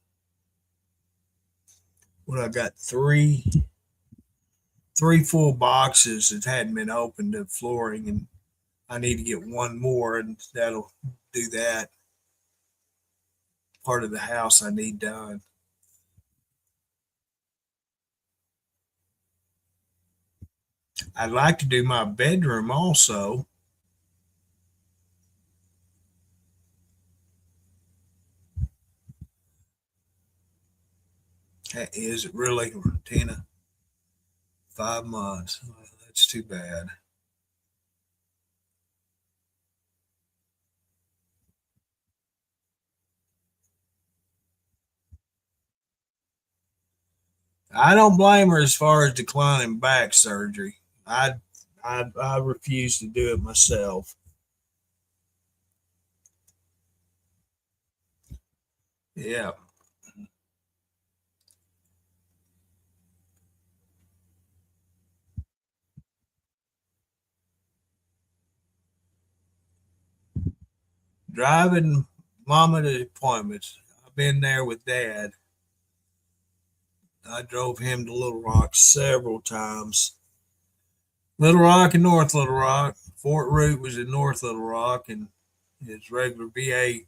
When I got three full boxes that hadn't been opened of flooring, and I need to get one more, and that'll do that. part of the house I need done. I'd like to do my bedroom also. Is it really, Tina? 5 months. Well, that's too bad. I don't blame her as far as declining back surgery. I refuse to do it myself. Yeah. Driving mama to appointments. I've been there with dad. I drove him to Little Rock several times. Little Rock and North Little Rock. Fort Root was in North Little Rock, and his regular VA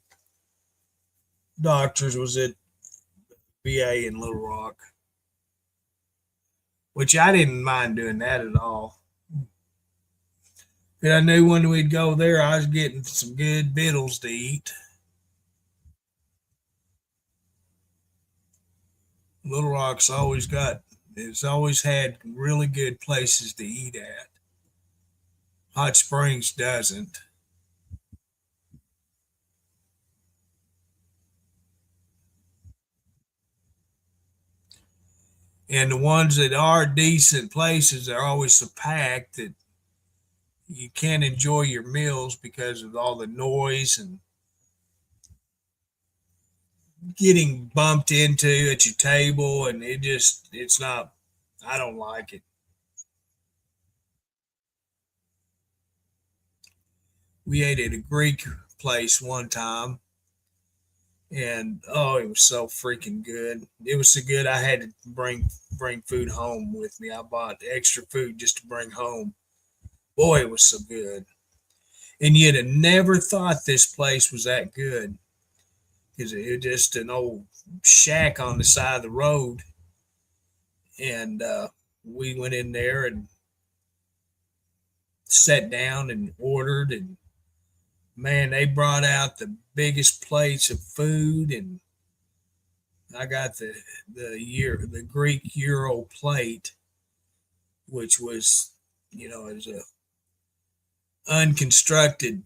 doctors was at VA in Little Rock, which I didn't mind doing that at all. But I knew when we'd go there, I was getting some good victuals to eat. Little Rock's always got, it's always had really good places to eat at. Hot Springs doesn't. And the ones that are decent places are always so packed that you can't enjoy your meals because of all the noise and getting bumped into at your table. And it's not, I don't like it. We ate at a Greek place one time, and oh, it was so freaking good. It was so good I had to bring food home with me. I bought extra food just to bring home. Boy, it was so good. And you'd have never thought this place was that good because it was just an old shack on the side of the road. And we went in there and sat down and ordered, and man, they brought out the biggest plates of food, and I got the Greek Euro plate, which was, it was a unconstructed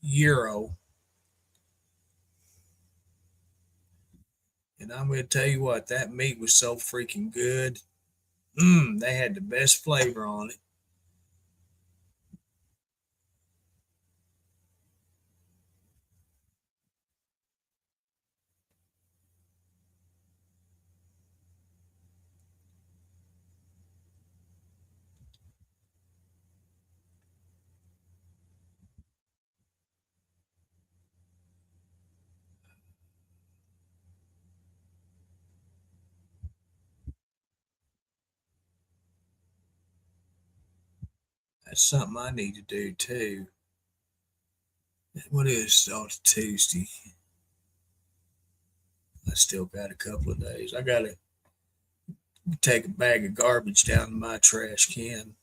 Euro. And I'm going to tell you what, that meat was so freaking good. They had the best flavor on it. That's something I need to do too. What is Tuesday? I still got a couple of days. I got to take a bag of garbage down to my trash can.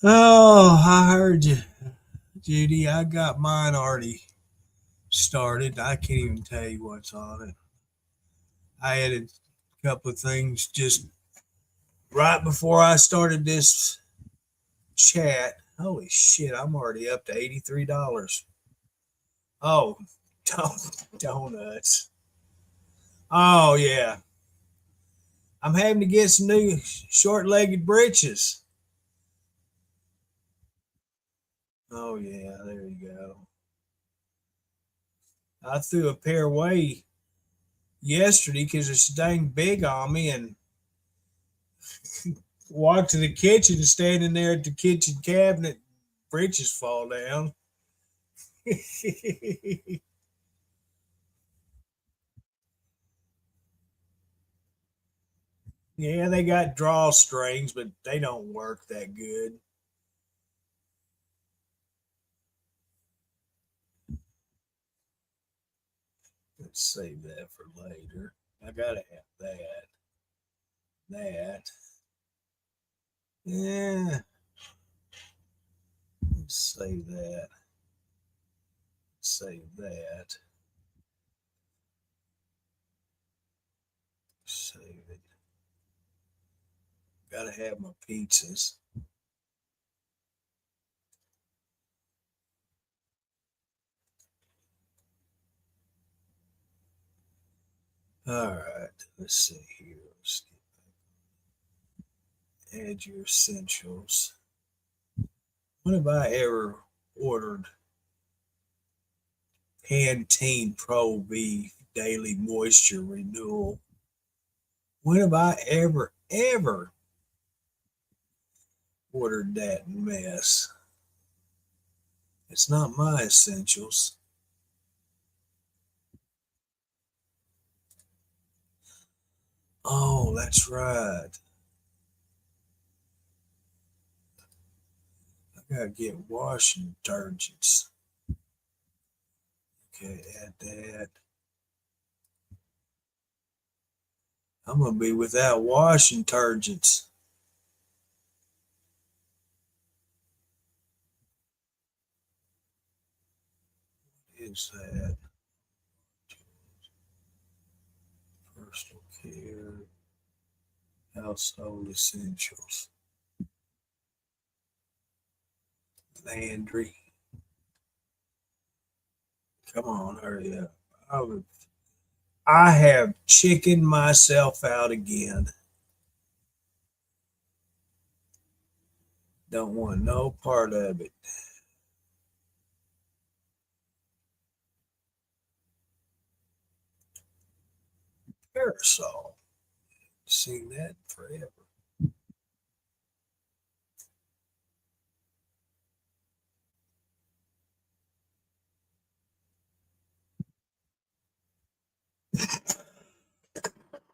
Oh, I heard you, Judy. I got mine already started. I can't even tell you what's on it. I added a couple of things just right before I started this chat. Holy shit, I'm already up to $83. Oh, donuts. Oh, yeah. I'm having to get some new short legged breeches. Oh, yeah, there you go. I threw a pair away yesterday because it's dang big on me and walked to the kitchen, standing there at the kitchen cabinet, breeches fall down. Yeah, they got drawstrings, but they don't work that good. Let's save that for later. I gotta have that. That. Yeah. Let's save that. Save that. Save it. Gotta have my pizzas. All right. Let's see here. Let's add your essentials. When have I ever ordered Pantene Pro V Daily Moisture Renewal? When have I ever ordered that mess? It's not my essentials. Oh, that's right. I gotta get washing detergents. Okay, add that. I'm gonna be without washing detergents. What is that? Personal care, household essentials, Landry. Come on, hurry up. I have chickened myself out again. Don't want no part of it. Parasol. Seen that forever.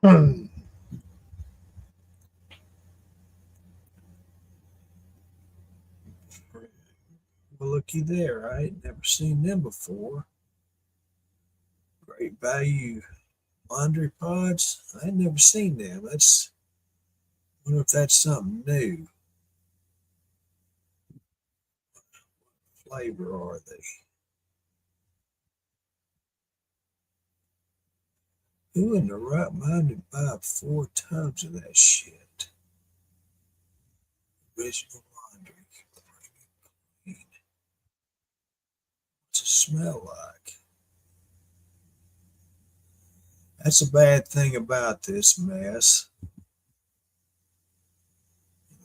Well, looky there. I ain't never seen them before. Great value laundry pods. I ain't never seen them. That's wonder if that's something new. Flavor are they? Who in the right mind to buy 4 tubs of that shit? Original laundry. What's it smell like? That's a bad thing about this mess.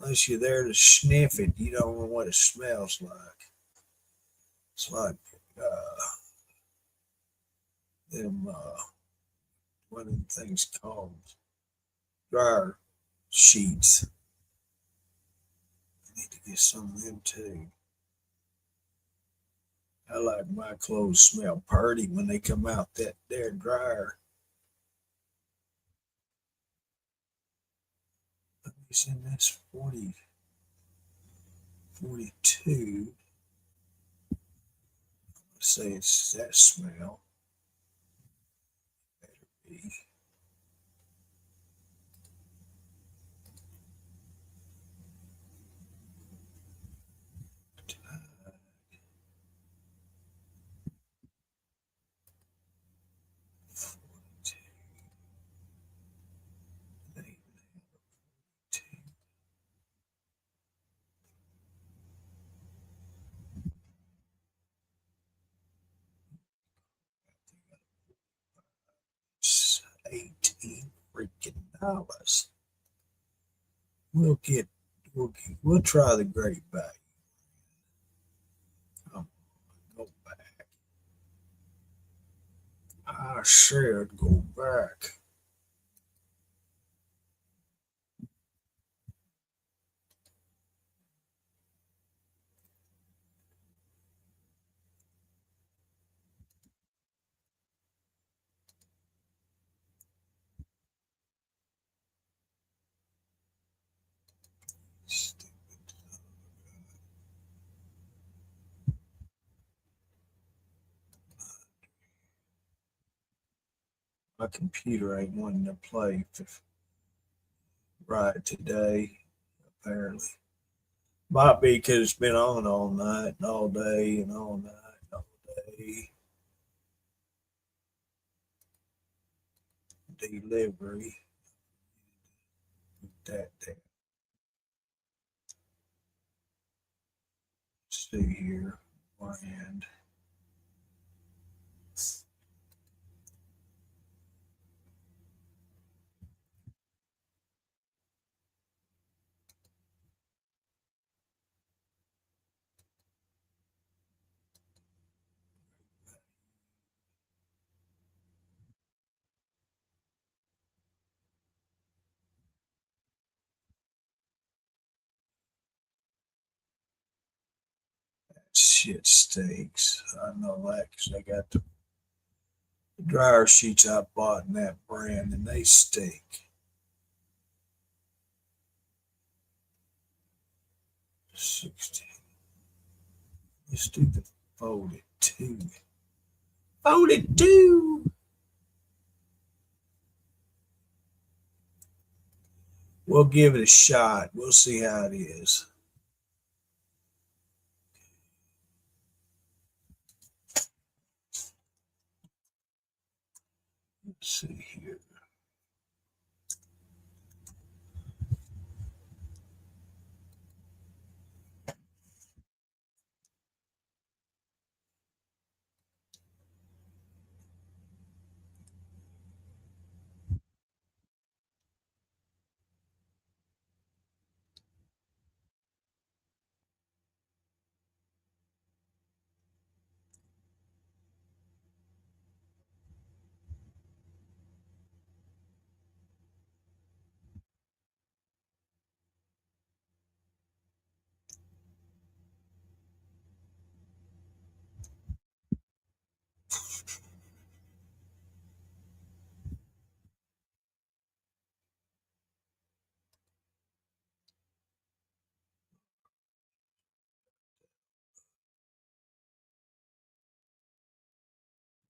Unless you're there to sniff it, you don't know what it smells like. It's like them, what are them things called? Dryer sheets. I need to get some of them too. I like my clothes smell purty when they come out that there dryer. Let me see, that's 42. Let's say it's that smell. Better be. Dallas. We'll try the Great Bay. Go back. I should go back. My computer ain't wanting to play right today, apparently. Might be because it's been on all night and all day and all night and all day. Delivery. That. See here. Brand. Shit steaks. I know that because I got the dryer sheets I bought in that brand and they stink. 16. Let's do the folded two. Folded two. We'll give it a shot. We'll see how it is. Let's see here.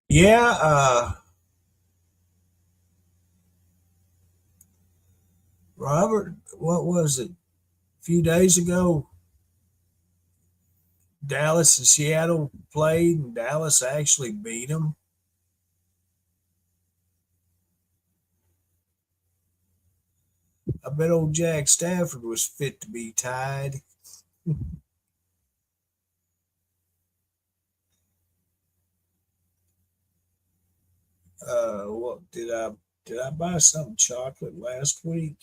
Yeah, Robert, what was it? A few days ago, Dallas and Seattle played, and Dallas actually beat them. I bet old Jack Stafford was fit to be tied. What did I buy something chocolate last week?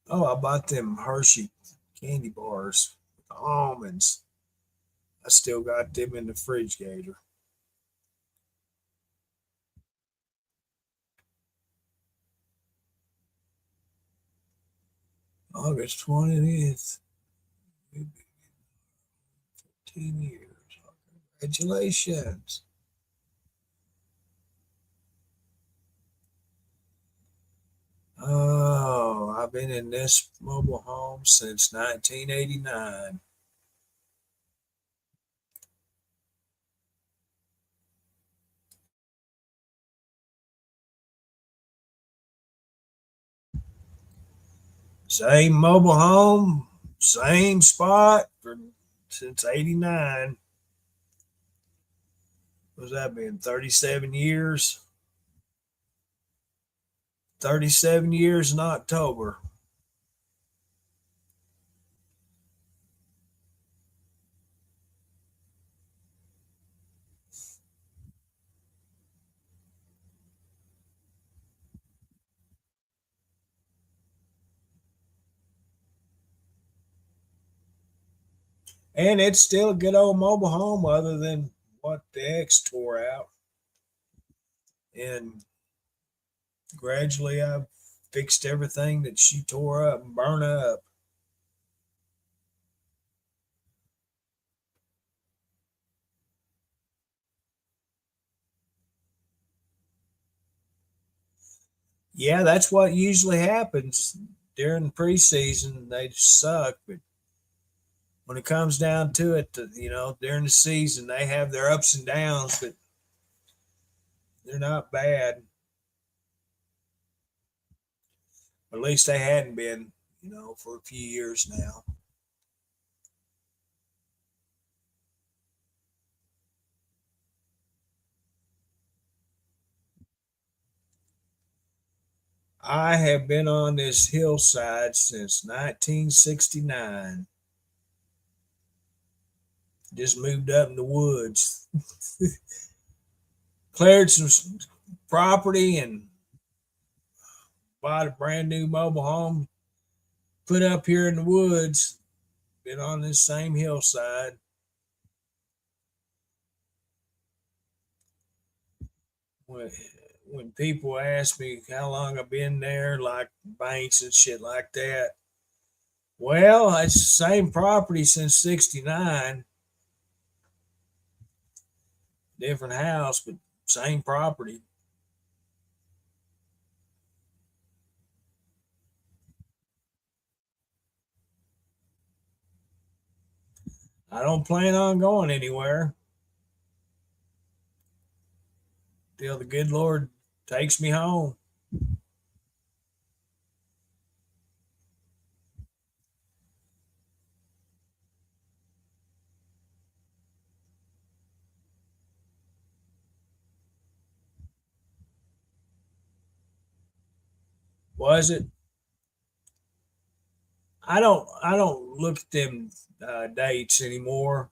Oh, I bought them Hershey candy bars with the almonds. I still got them in the fridge gator. August 20th, 15 years. Congratulations. Oh, I've been in this mobile home since 1989. Same mobile home, same spot since 89. What's that been? 37 years? 37 years in October. And it's still a good old mobile home, other than what the ex tore out. And gradually, I've fixed everything that she tore up and burned up. Yeah, that's what usually happens during the preseason. They just suck, but when it comes down to it, during the season, they have their ups and downs, but they're not bad. At least they hadn't been, for a few years now. I have been on this hillside since 1969. Just moved up in the woods, cleared some property, and bought a brand new mobile home, put up here in the woods. Been on this same hillside. When, when people ask me how long I've been there, like banks and shit like that, well, it's the same property since '69. Different house, but same property. I don't plan on going anywhere till the good Lord takes me home. Was it? I don't look at them dates anymore.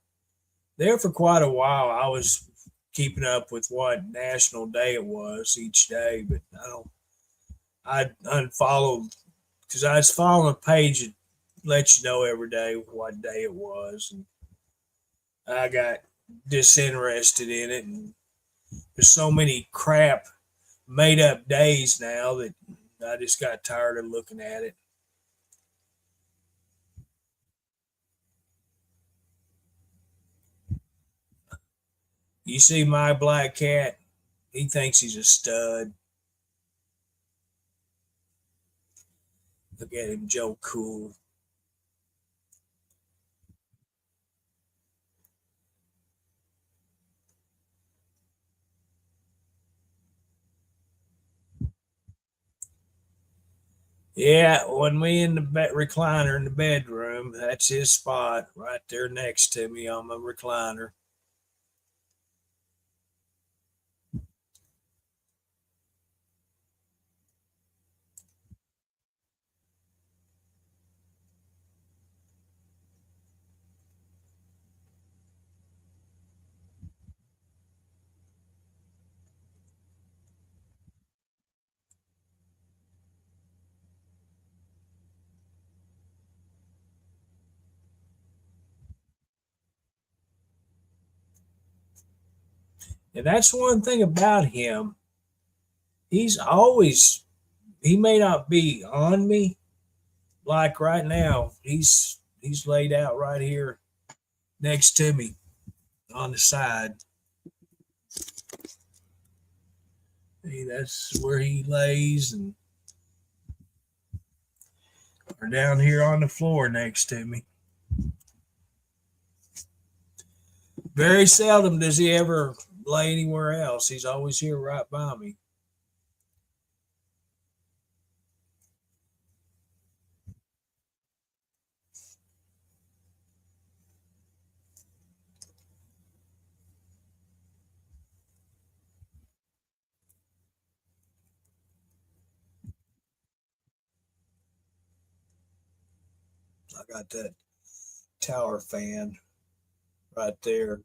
There for quite a while, I was keeping up with what national day it was each day, but I don't. I unfollowed because I was following a page that lets you know every day what day it was, and I got disinterested in it. And there's so many crap made up days now that I just got tired of looking at it. You see my black cat, he thinks he's a stud. Look at him, Joe Cool. Yeah, when we in the recliner in the bedroom, that's his spot right there next to me on my recliner. And that's one thing about him. He's always, he may not be on me like right now. He's laid out right here next to me on the side. Hey, that's where he lays, and or down here on the floor next to me. Very seldom does he ever lay anywhere else. He's always here right by me. I got that tower fan right there.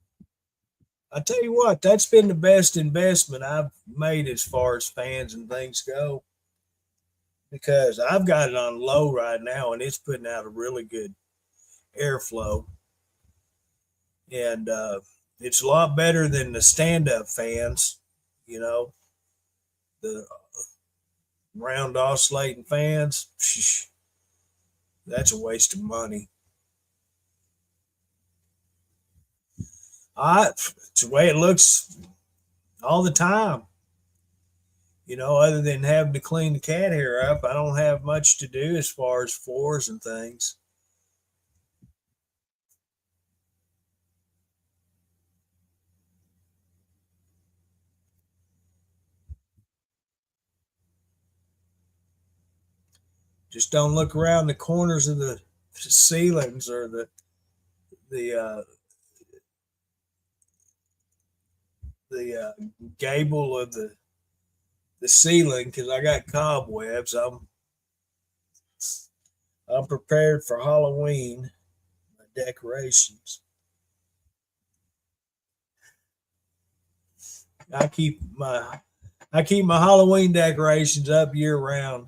I tell you what, that's been the best investment I've made as far as fans and things go, because I've got it on low right now and it's putting out a really good airflow. and it's a lot better than the stand-up fans. You know, the round oscillating fans. That's a waste of money. It's the way it looks all the time. Other than having to clean the cat hair up, I don't have much to do as far as floors and things. Just don't look around the corners of the ceilings or the gable of the ceiling because I got cobwebs. I'm prepared for Halloween. My decorations. I keep my I keep my Halloween decorations up year round.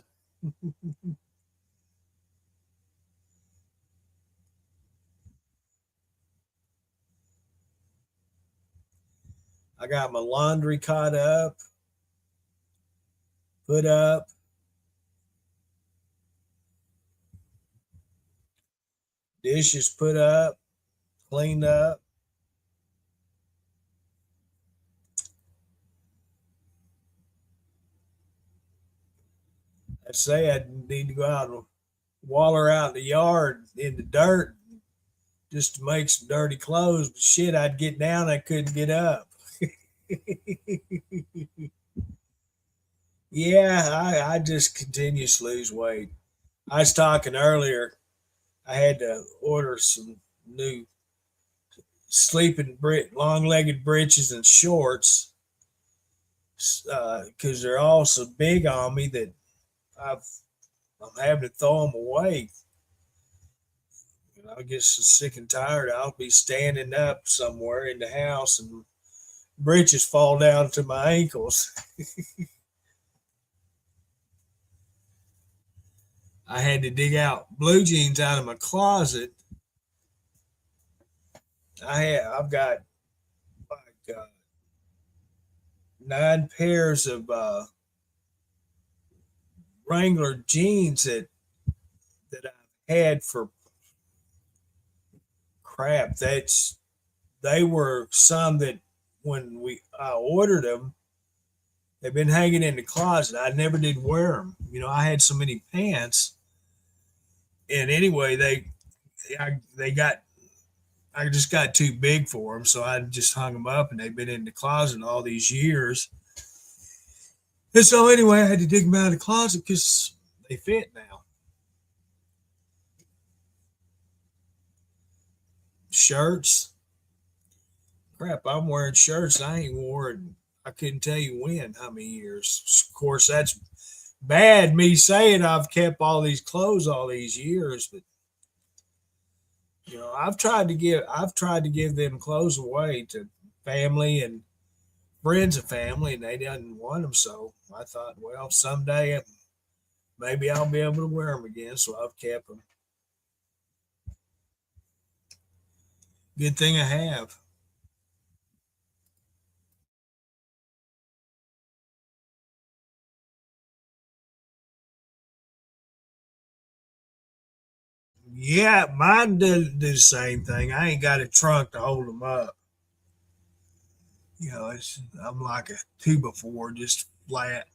I got my laundry caught up, put up. Dishes put up, cleaned up. I say I need to go out and waller out in the yard in the dirt just to make some dirty clothes. But shit, I'd get down, I couldn't get up. Yeah, I just continuously lose weight. I was talking earlier. I had to order some new long-legged breeches and shorts because they're all so big on me that I've I'm having to throw them away. I get so sick and tired. I'll be standing up somewhere in the house and breeches fall down to my ankles. I had to dig out blue jeans out of my closet. I've got like 9 pairs of Wrangler jeans that I've had for crap. They were some that when I ordered them, they've been hanging in the closet. I never did wear them. I had so many pants, and anyway, they got I just got too big for them, so I just hung them up, and they've been in the closet all these years. And so anyway, I had to dig them out of the closet because they fit now. Shirts, crap, I'm wearing shirts I ain't worn. I couldn't tell you how many years. Of course, that's bad me saying I've kept all these clothes all these years, but I've tried to give them clothes away to family and friends of family, and they didn't want them. So I thought, well, someday maybe I'll be able to wear them again. So I've kept them. Good thing I have. Yeah, mine do the same thing. I ain't got a trunk to hold them up. I'm like a two before, just flat.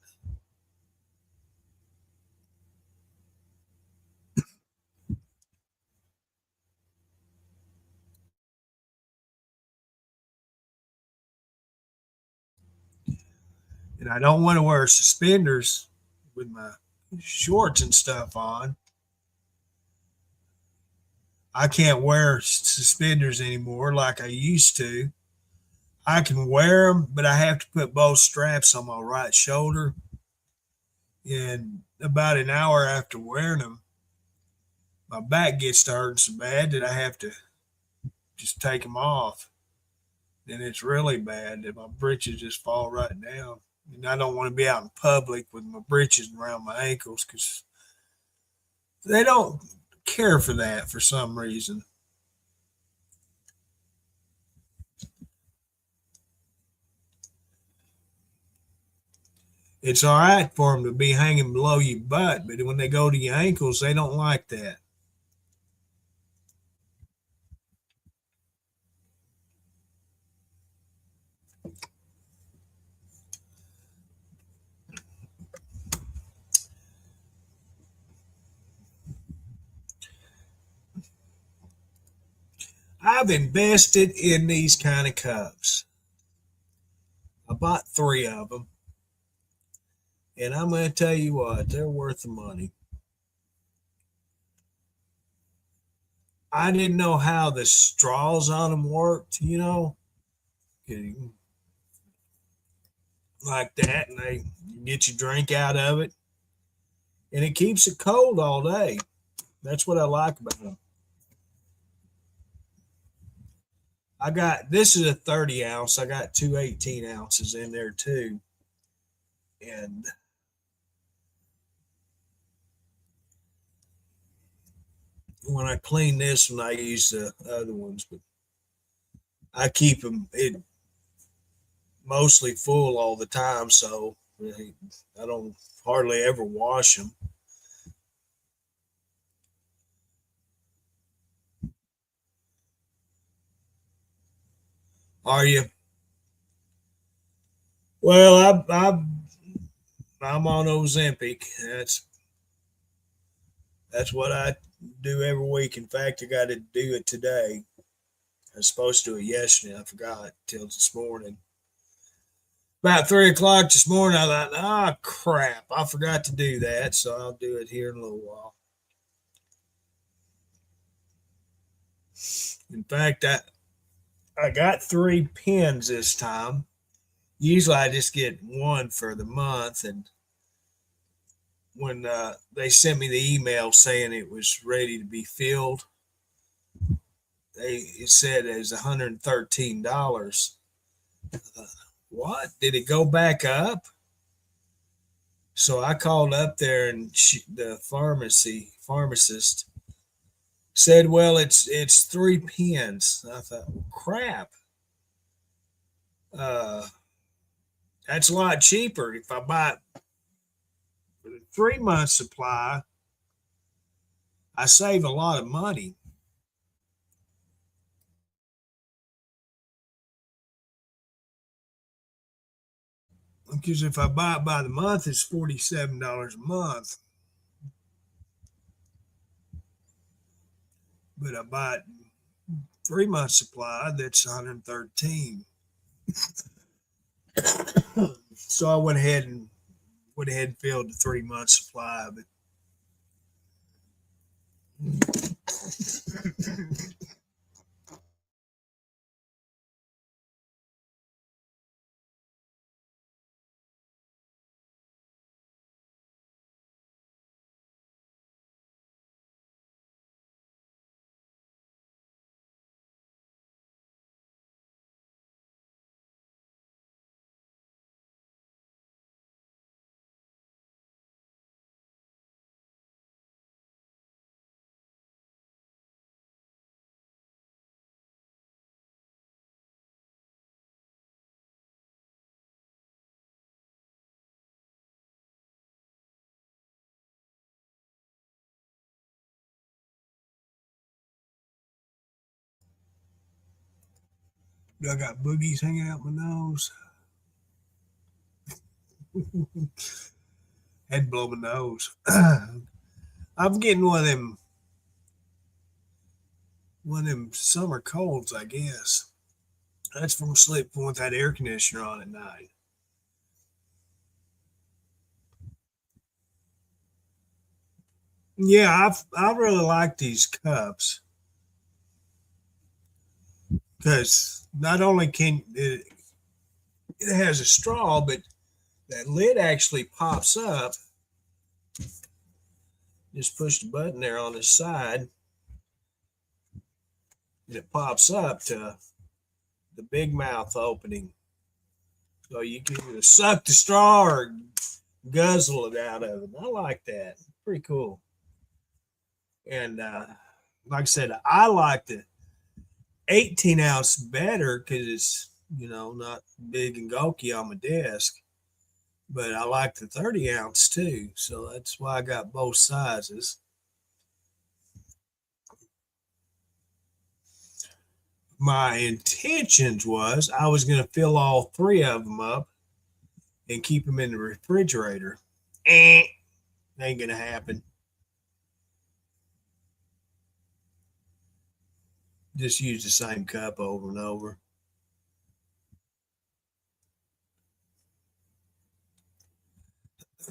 And I don't want to wear suspenders with my shorts and stuff on. I can't wear suspenders anymore like I used to. I can wear them, but I have to put both straps on my right shoulder. And about an hour after wearing them, my back gets to hurting so bad that I have to just take them off. And it's really bad that my britches just fall right down. And I don't want to be out in public with my britches around my ankles because they don't care for that for some reason. It's all right for them to be hanging below your butt, but when they go to your ankles, they don't like that. I've invested in these kind of cups. I bought 3 of them, and I'm going to tell you what, they're worth the money. I didn't know how the straws on them worked, like that, and they you get your drink out of it, and it keeps it cold all day. That's what I like about them. I got this is a 30 ounce. I got two 18 ounces in there too, and when I clean this one, I use the other ones, but I keep them it mostly full all the time, so I don't hardly ever wash them. Are you? Well, I'm on Ozempic. That's what I do every week. In fact, I got to do it today. I was supposed to do it yesterday. I forgot till this morning. About 3 o'clock this morning, I thought, ah, crap, I forgot to do that. So I'll do it here in a little while. In fact, I got 3 pens this time. Usually I just get one for the month. And when they sent me the email saying it was ready to be filled, it said it was $113. What? Did it go back up? So I called up there, and the pharmacist said, "Well, it's 3 pens." I thought, well, crap. Uh, that's a lot cheaper. If I buy it for the 3 month supply, I save a lot of money. Because if I buy it by the month, it's $47 a month. But I buy it 3 month supply, that's 113. So I went ahead and filled the 3 month supply of it. I got boogies hanging out my nose. Had to blow my nose. I'm getting one of them summer colds, I guess. That's from sleeping with that air conditioner on at night. Yeah, I really like these cups because not only can it has a straw, but that lid actually pops up. Just push the button there on the side, and it pops up to the big mouth opening. So you can either suck the straw or guzzle it out of it. I like that. Pretty cool. And like I said, I like the 18 ounce better because it's not big and bulky on my desk. but I like the 30 ounce too. So that's why I got both sizes. My intentions was I was going to fill all three of them up and keep them in the refrigerator. Ain't going to happen. Just use the same cup over and over.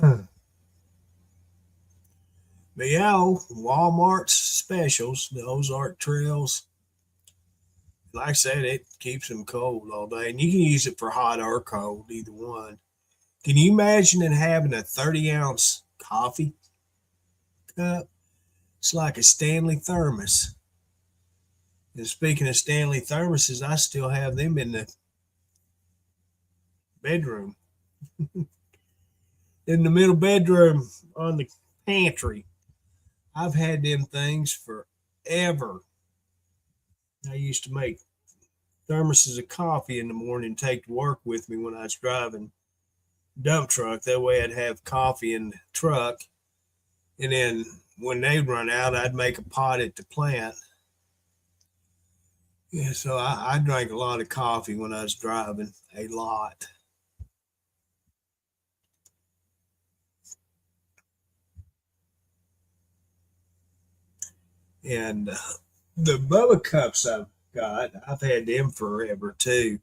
But yeah, Walmart's specials, the Ozark Trails, like I said, it keeps them cold all day. And you can use it for hot or cold, either one. Can you imagine it having a 30-ounce coffee cup? It's like a Stanley thermos. And speaking of Stanley thermoses, I still have them in the bedroom, in the middle bedroom on the pantry. I've had them things forever. I used to make thermoses of coffee in the morning and take to work with me when I was driving dump truck. That way I'd have coffee in the truck. And then when they'd run out, I'd make a pot at the plant. Yeah, so I drank a lot of coffee when I was driving, a lot. And the Bubba cups I've had them forever too.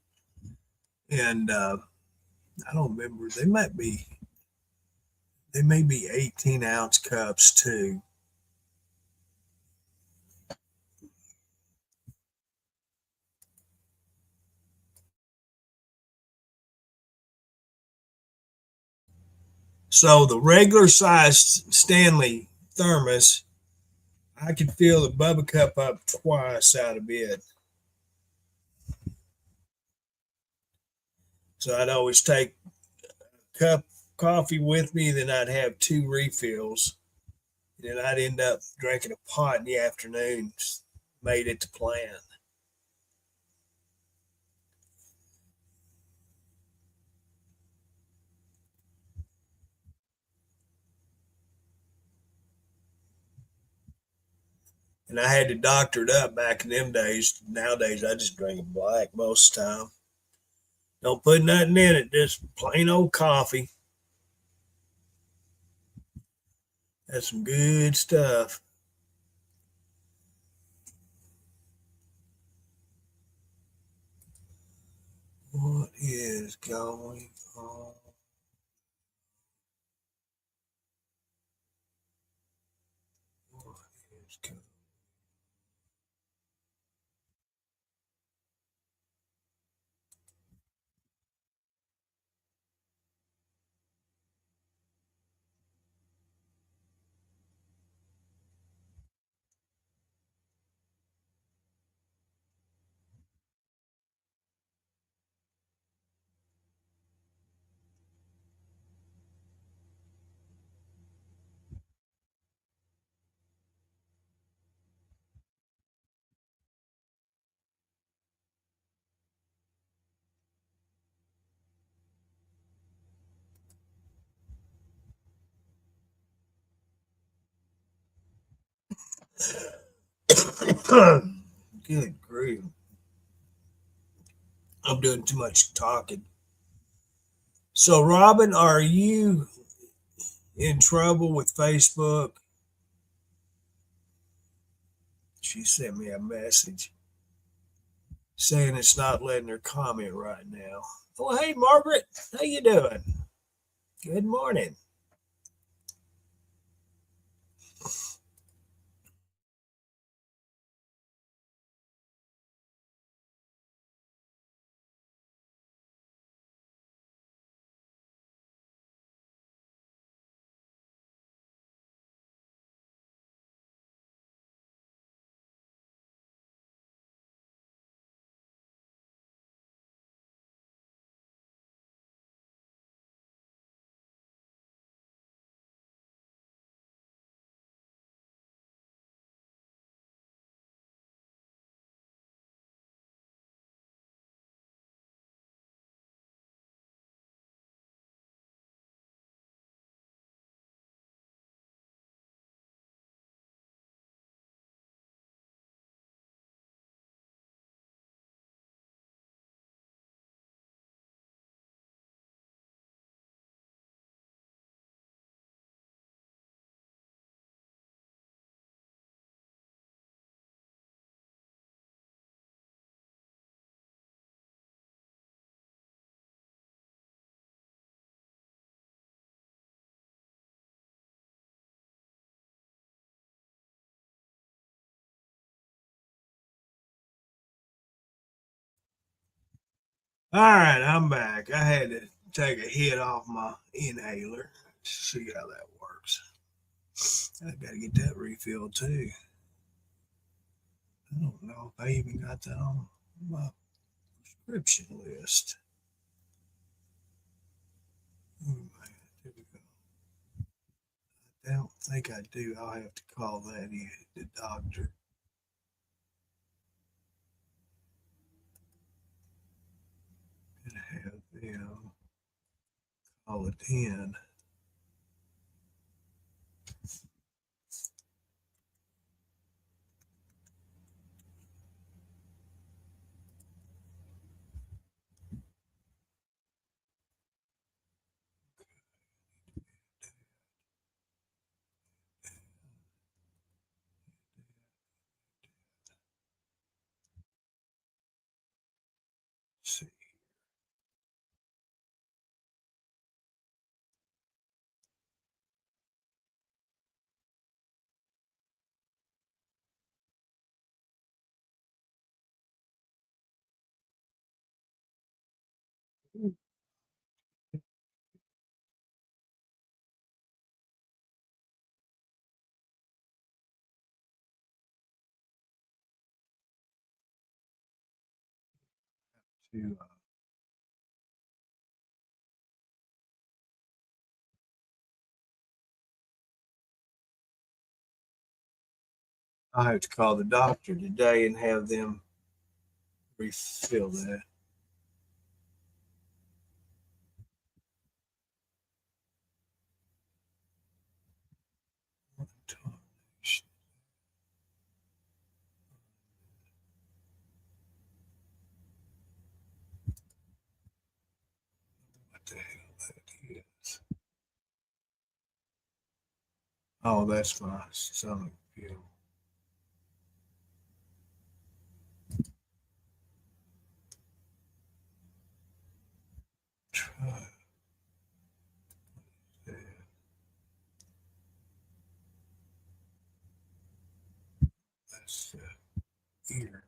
And I don't remember. They may be 18-ounce cups too. So the regular sized Stanley thermos, I could fill the Bubba cup up twice out of bed. So I'd always take a cup of coffee with me, then I'd have two refills. Then I'd end up drinking a pot in the afternoon made at the plant. And I had to doctor it up back in them days. Nowadays, I just drink it black most of the time. Don't put nothing in it, just plain old coffee. That's some good stuff. What is going on? What is going on? Good grief. I'm doing too much talking. So, Robin, are you in trouble with Facebook? She sent me a message saying it's not letting her comment right now. Oh, hey, Margaret, how you doing? Good morning. All right, I'm back. I had to take a hit off my inhaler. See how that works. I got to get that refilled too. I don't know if I even got that on my prescription list. Oh, man, here we go. I don't think I do. I'll have to call that in, the doctor. And have them call it in. See. To, I have to call the doctor today and have them refill that. What the hell that is? Oh, that's my stomach pill. Try that. That's the ear.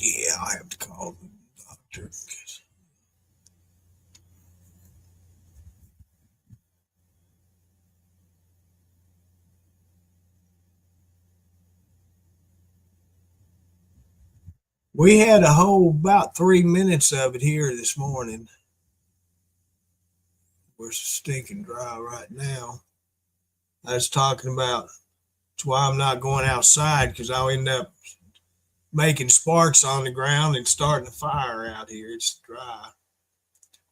Yeah, I have to call the doctor. We had a whole about 3 minutes of it here this morning. We're stinking dry right now. I was talking about that's why I'm not going outside because I'll end up making sparks on the ground and starting a fire out here. It's dry.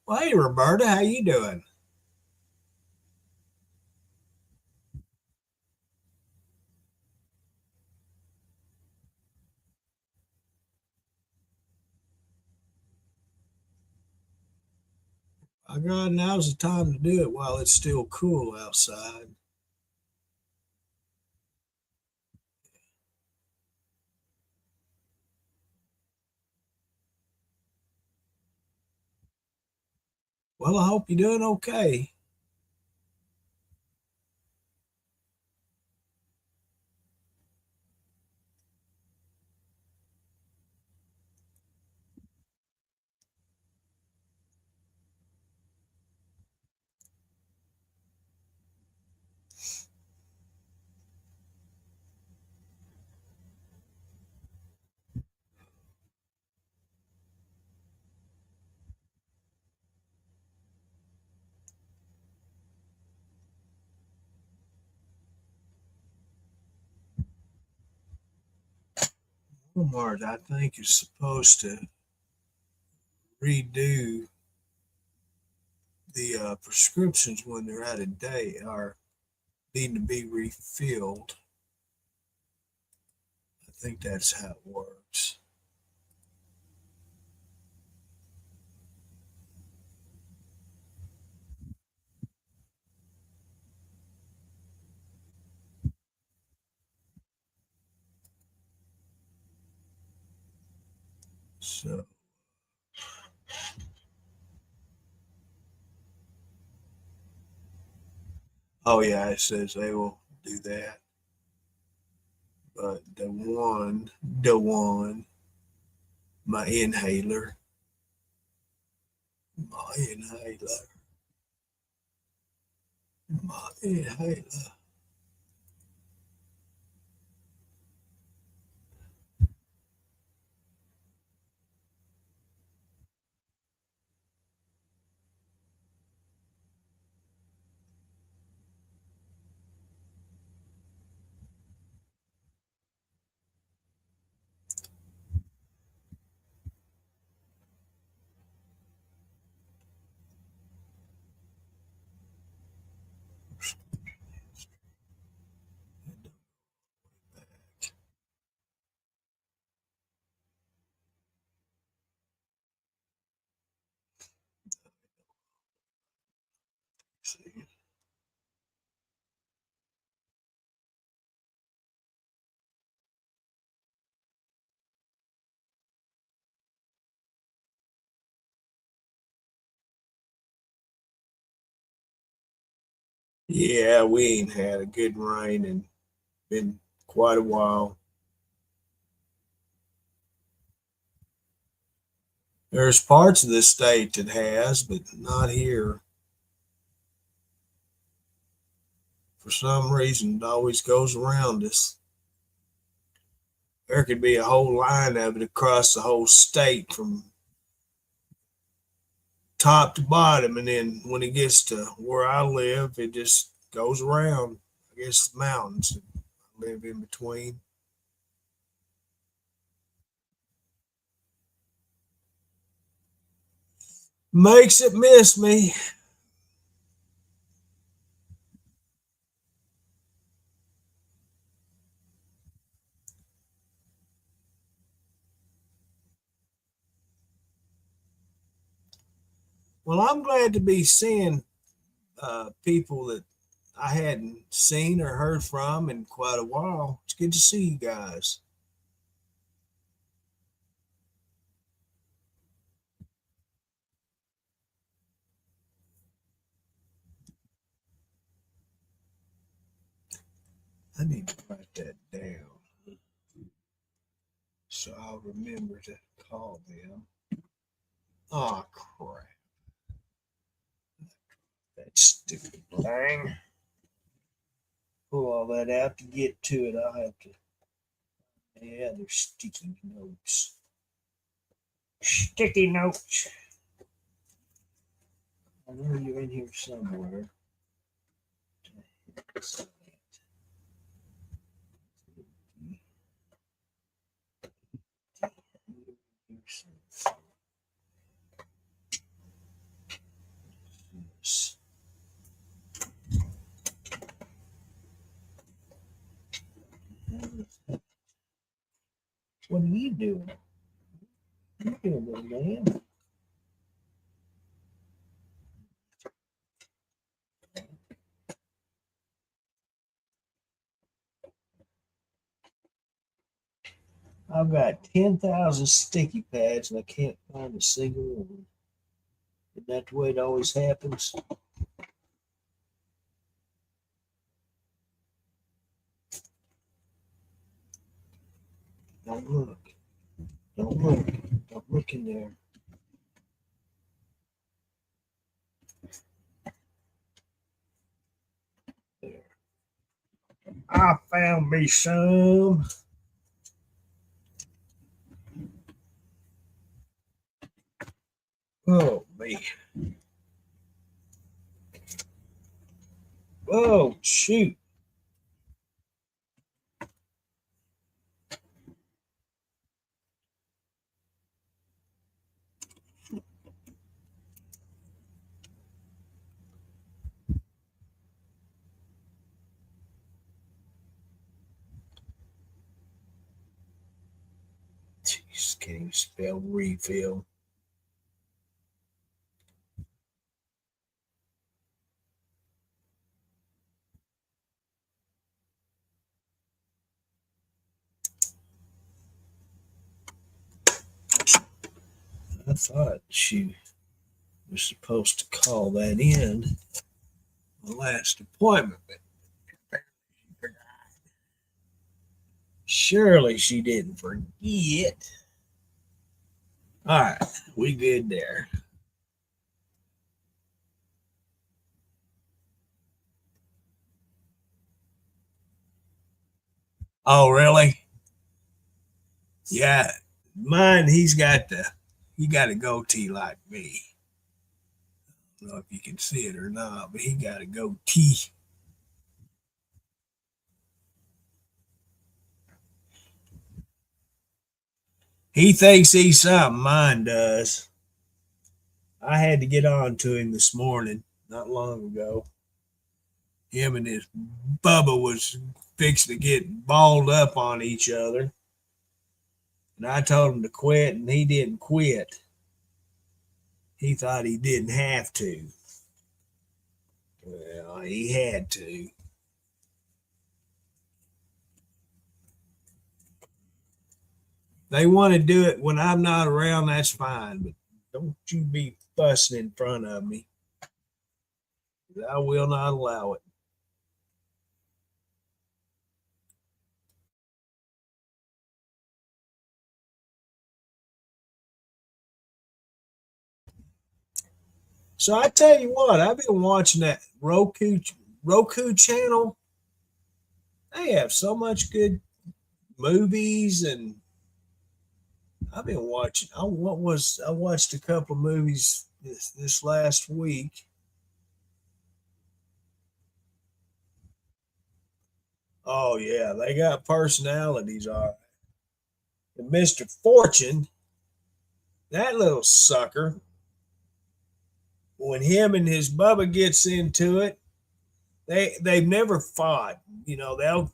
Well, hey, Roberta, how you doing? I God, now's the time to do it while it's still cool outside. Well, I hope you're doing okay. Walmart, I think, is supposed to redo the prescriptions when they're out of date or need to be refilled. I think that's how it works. So, oh yeah, it says they will do that. But the one, my inhaler, my inhaler, my inhaler. Yeah, we ain't had a good rain and been quite a while. There's parts of the state that has, but not here. For some reason, it always goes around us. There could be a whole line of it across the whole state from top to bottom, and then when it gets to where I live, it just goes around. I guess the mountains that I live in between. Makes it miss me. Well, I'm glad to be seeing people that I hadn't seen or heard from in quite a while. It's good to see you guys. I need to write that down so I'll remember to call them. Oh, crap. That stupid thing. Pull all that out to get to it. I'll have to. Yeah, they're sticky notes. Sticky notes. I know you're in here somewhere. What are you doing? You doing, little man? I've got 10,000 sticky pads and I can't find a single one. Isn't that the way it always happens? Don't look. Don't look. Don't look in there. There. I found me some. Oh, man. Oh, shoot. spell refill. I thought she was supposed to call that in the last appointment, but surely she didn't forget. All right, we good there. Oh, really? Yeah, mine. He got a goatee like me. I don't know if you can see it or not, but he got a goatee. He thinks he's something. Mine does. I had to get on to him this morning, not long ago. Him and his Bubba was fixing to get balled up on each other. And I told him to quit, and he didn't quit. He thought he didn't have to. Well, he had to. They want to do it when I'm not around, that's fine, but don't you be fussing in front of me. I will not allow it. So I tell you what, I've been watching that Roku channel. They have so much good movies, and I've been watching. I watched a couple of movies this last week. Oh yeah, they got personalities. All right. And Mr. Fortune, that little sucker, when him and his Bubba gets into it, they've never fought. You know, they'll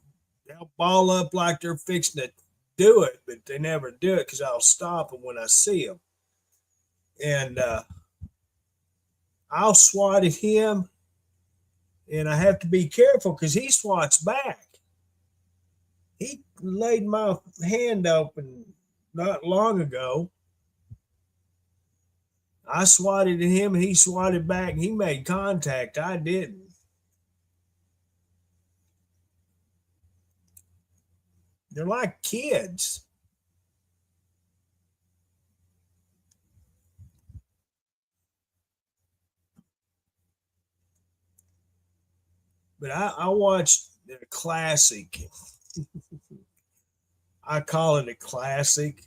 ball up like they're fixing to do it, but they never do it because I'll stop them when I see them. And I'll swat at him, and I have to be careful because he swats back. He laid my hand open not long ago. I swatted at him, and he swatted back, and he made contact. I didn't. They're like kids. But I watched a classic. I call it a classic,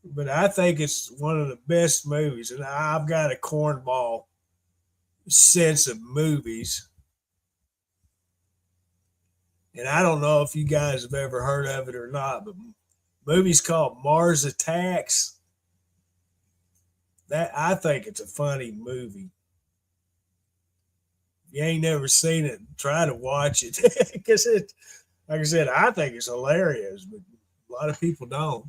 but I think it's one of the best movies. And I've got a cornball sense of movies. And I don't know if you guys have ever heard of it or not, but movies called Mars Attacks. That I think it's a funny movie. If you ain't never seen it, try to watch it because it, like I said, I think it's hilarious, but a lot of people don't.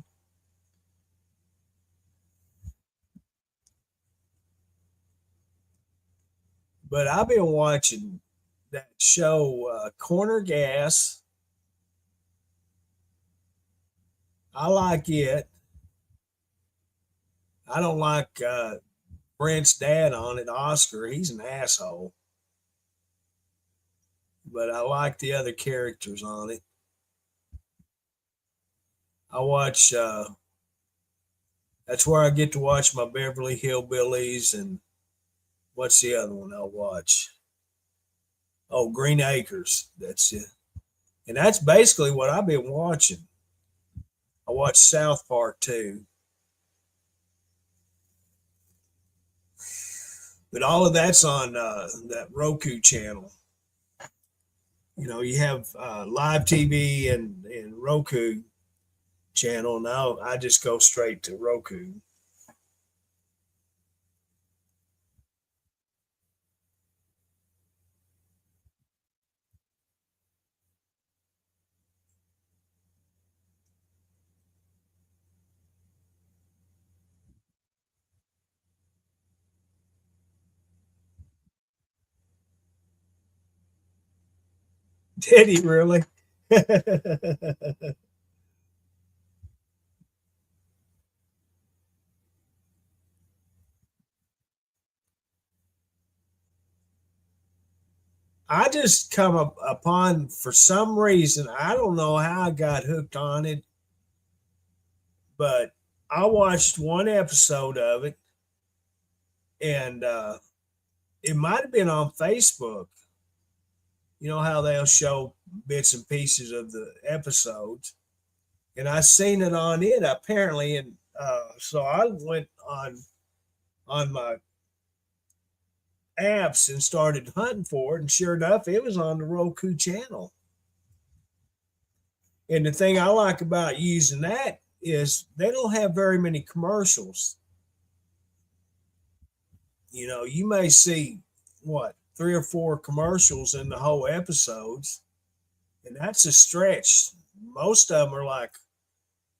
But I've been watching that show, Corner Gas. I like it. I don't like Brent's dad on it, Oscar. He's an asshole. But I like the other characters on it. I watch. That's where I get to watch my Beverly Hillbillies, and what's the other one I'll watch? Oh, Green Acres. That's it. And that's basically what I've been watching. I watch South Park too. But all of that's on that Roku channel. You know, you have live TV and Roku channel. Now I just go straight to Roku. Did he really? I just come up upon, for some reason, I don't know how I got hooked on it, but I watched one episode of it, and it might have been on Facebook. You know how they'll show bits and pieces of the episodes, and I seen it on it apparently, and so I went on my apps and started hunting for it, and sure enough, it was on the Roku channel. And the thing I like about using that is they don't have very many commercials. You know, you may see what, three or four commercials in the whole episodes, and that's a stretch. Most of them are like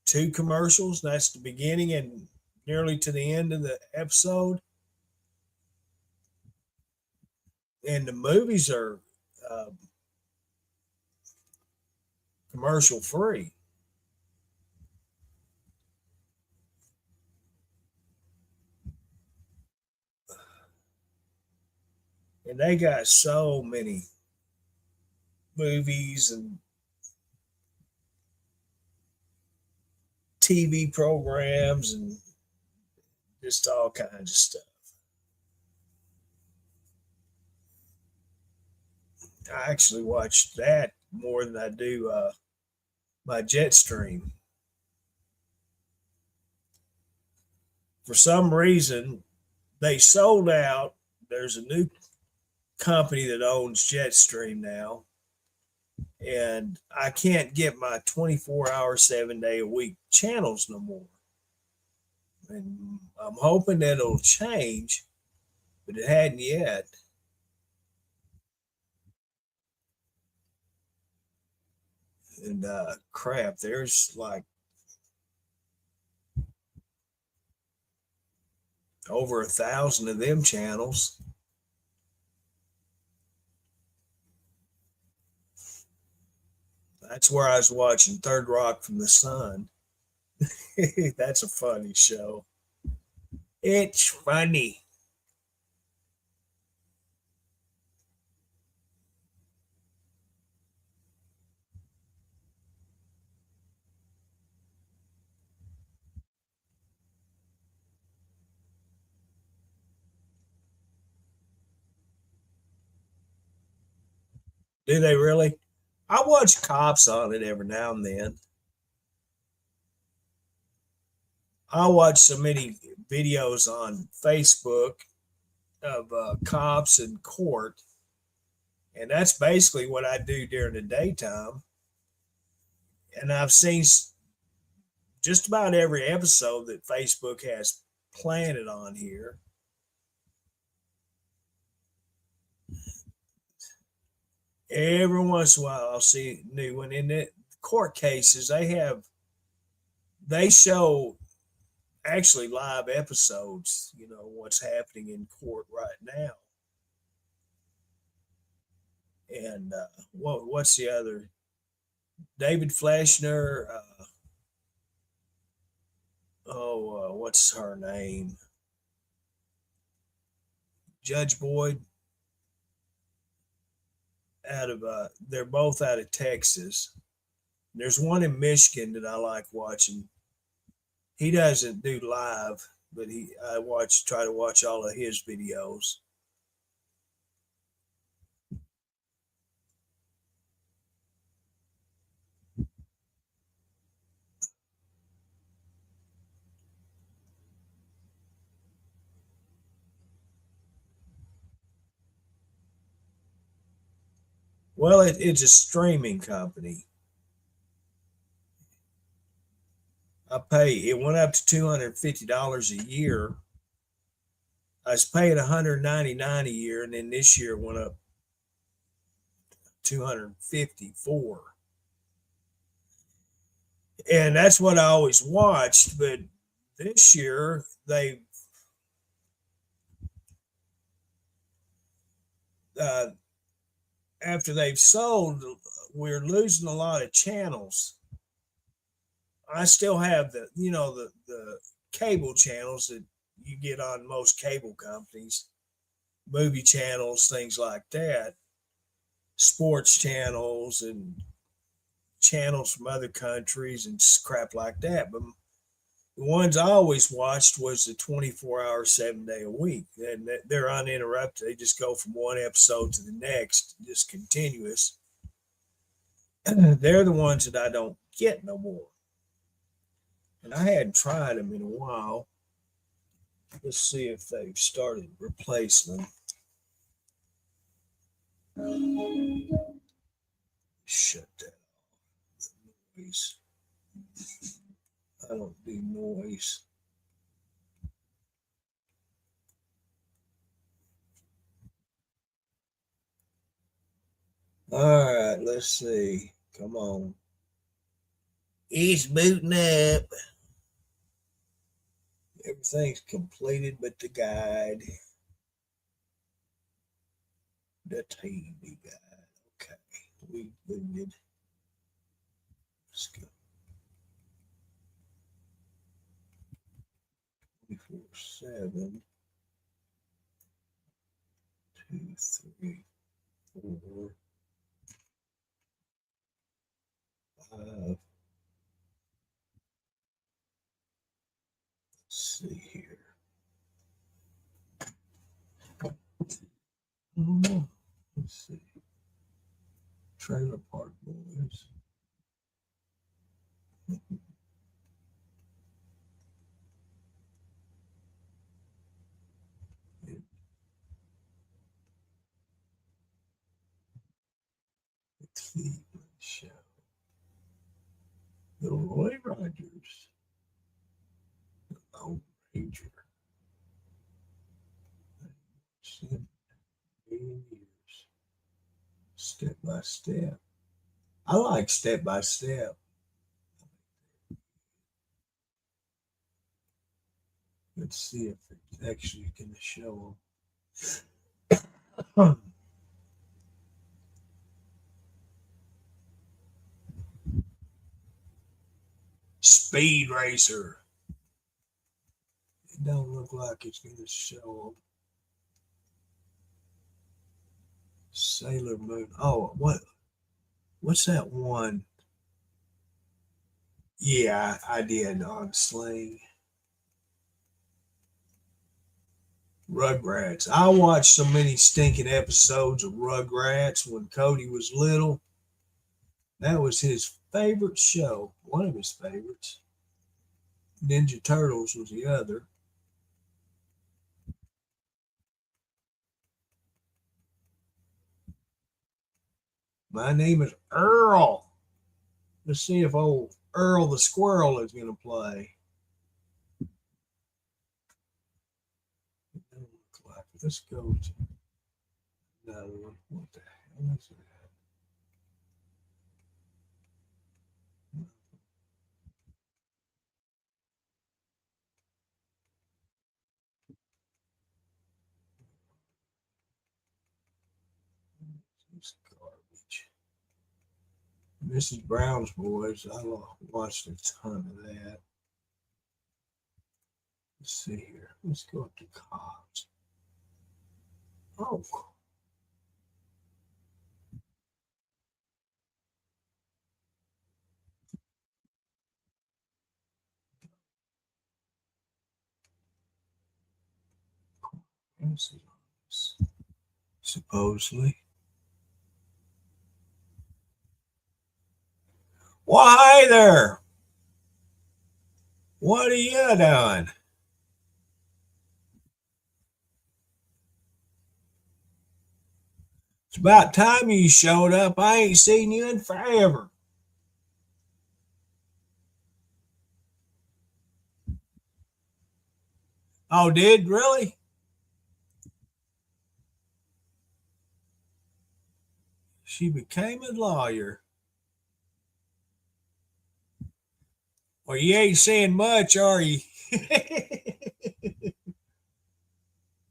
two commercials. That's the beginning and nearly to the end of the episode. And the movies are uh, commercial free. And they got so many movies and TV programs and just all kinds of stuff. I actually watch that more than I do my Jetstream. For some reason, they sold out. There's a new company that owns Jetstream now, and I can't get my 24-hour, 7-day a week channels no more. And I'm hoping that it'll change, but it hadn't yet. And crap, there's like over 1,000 of them channels. That's where I was watching Third Rock from the Sun. That's a funny show. It's funny. Do they really? I watch Cops on it every now and then. I watch so many videos on Facebook of cops in court, and that's basically what I do during the daytime. And I've seen just about every episode that Facebook has planted on here. Every once in a while, I'll see a new one. In the court cases, they show actually live episodes. You know what's happening in court right now. And what's the other? David Fleshner. What's her name? Judge Boyd. Out of they're both out of Texas. There's one in Michigan that I like watching. He doesn't do live, but I try to watch all of his videos. Well, it's a streaming company. It went up to $250 a year. I was paying 199 a year, and then this year it went up 254. And that's what I always watched. But this year uh, after they've sold, we're losing a lot of channels. I still have the cable channels that you get on most cable companies, movie channels, things like that, sports channels and channels from other countries and crap like that. But the ones I always watched was the 24-hour, 7 day a week. And they're uninterrupted. They just go from one episode to the next, just continuous. They're the ones that I don't get no more. And I hadn't tried them in a while. Let's see if they've started replacing them. Shut that off. Noise. I don't do noise. All right, let's see. Come on. It's booting up. Everything's completed but the guide. The TV guide. Okay. We booted. Let's go. 24/7. 2, 3, 4, 5. Let's see here. Let's see. Trailer Park Boys. The Cleveland Show. The Roy Rogers. The Lone Ranger. 7 years. Step by step. I like step by step. Let's see if it's actually going to show them. Speed Racer. It don't look like it's going to show them. Sailor Moon. Oh, what's that one? Yeah, I did on Sling. Rugrats. I watched so many stinking episodes of Rugrats when Cody was little. That was his favorite show. One of his favorites. Ninja Turtles was the other. My name is Earl. Let's see if old Earl the Squirrel is going to play. Let's go to another one. What the hell is that? It's garbage. Mrs. Brown's Boys. I watched a ton of that. Let's see here. Let's go up to Cops. Oh. Supposedly. Why there? What are you doing? It's about time you showed up. I ain't seen you in forever. Oh, did really? She became a lawyer. Well, you ain't saying much, are you?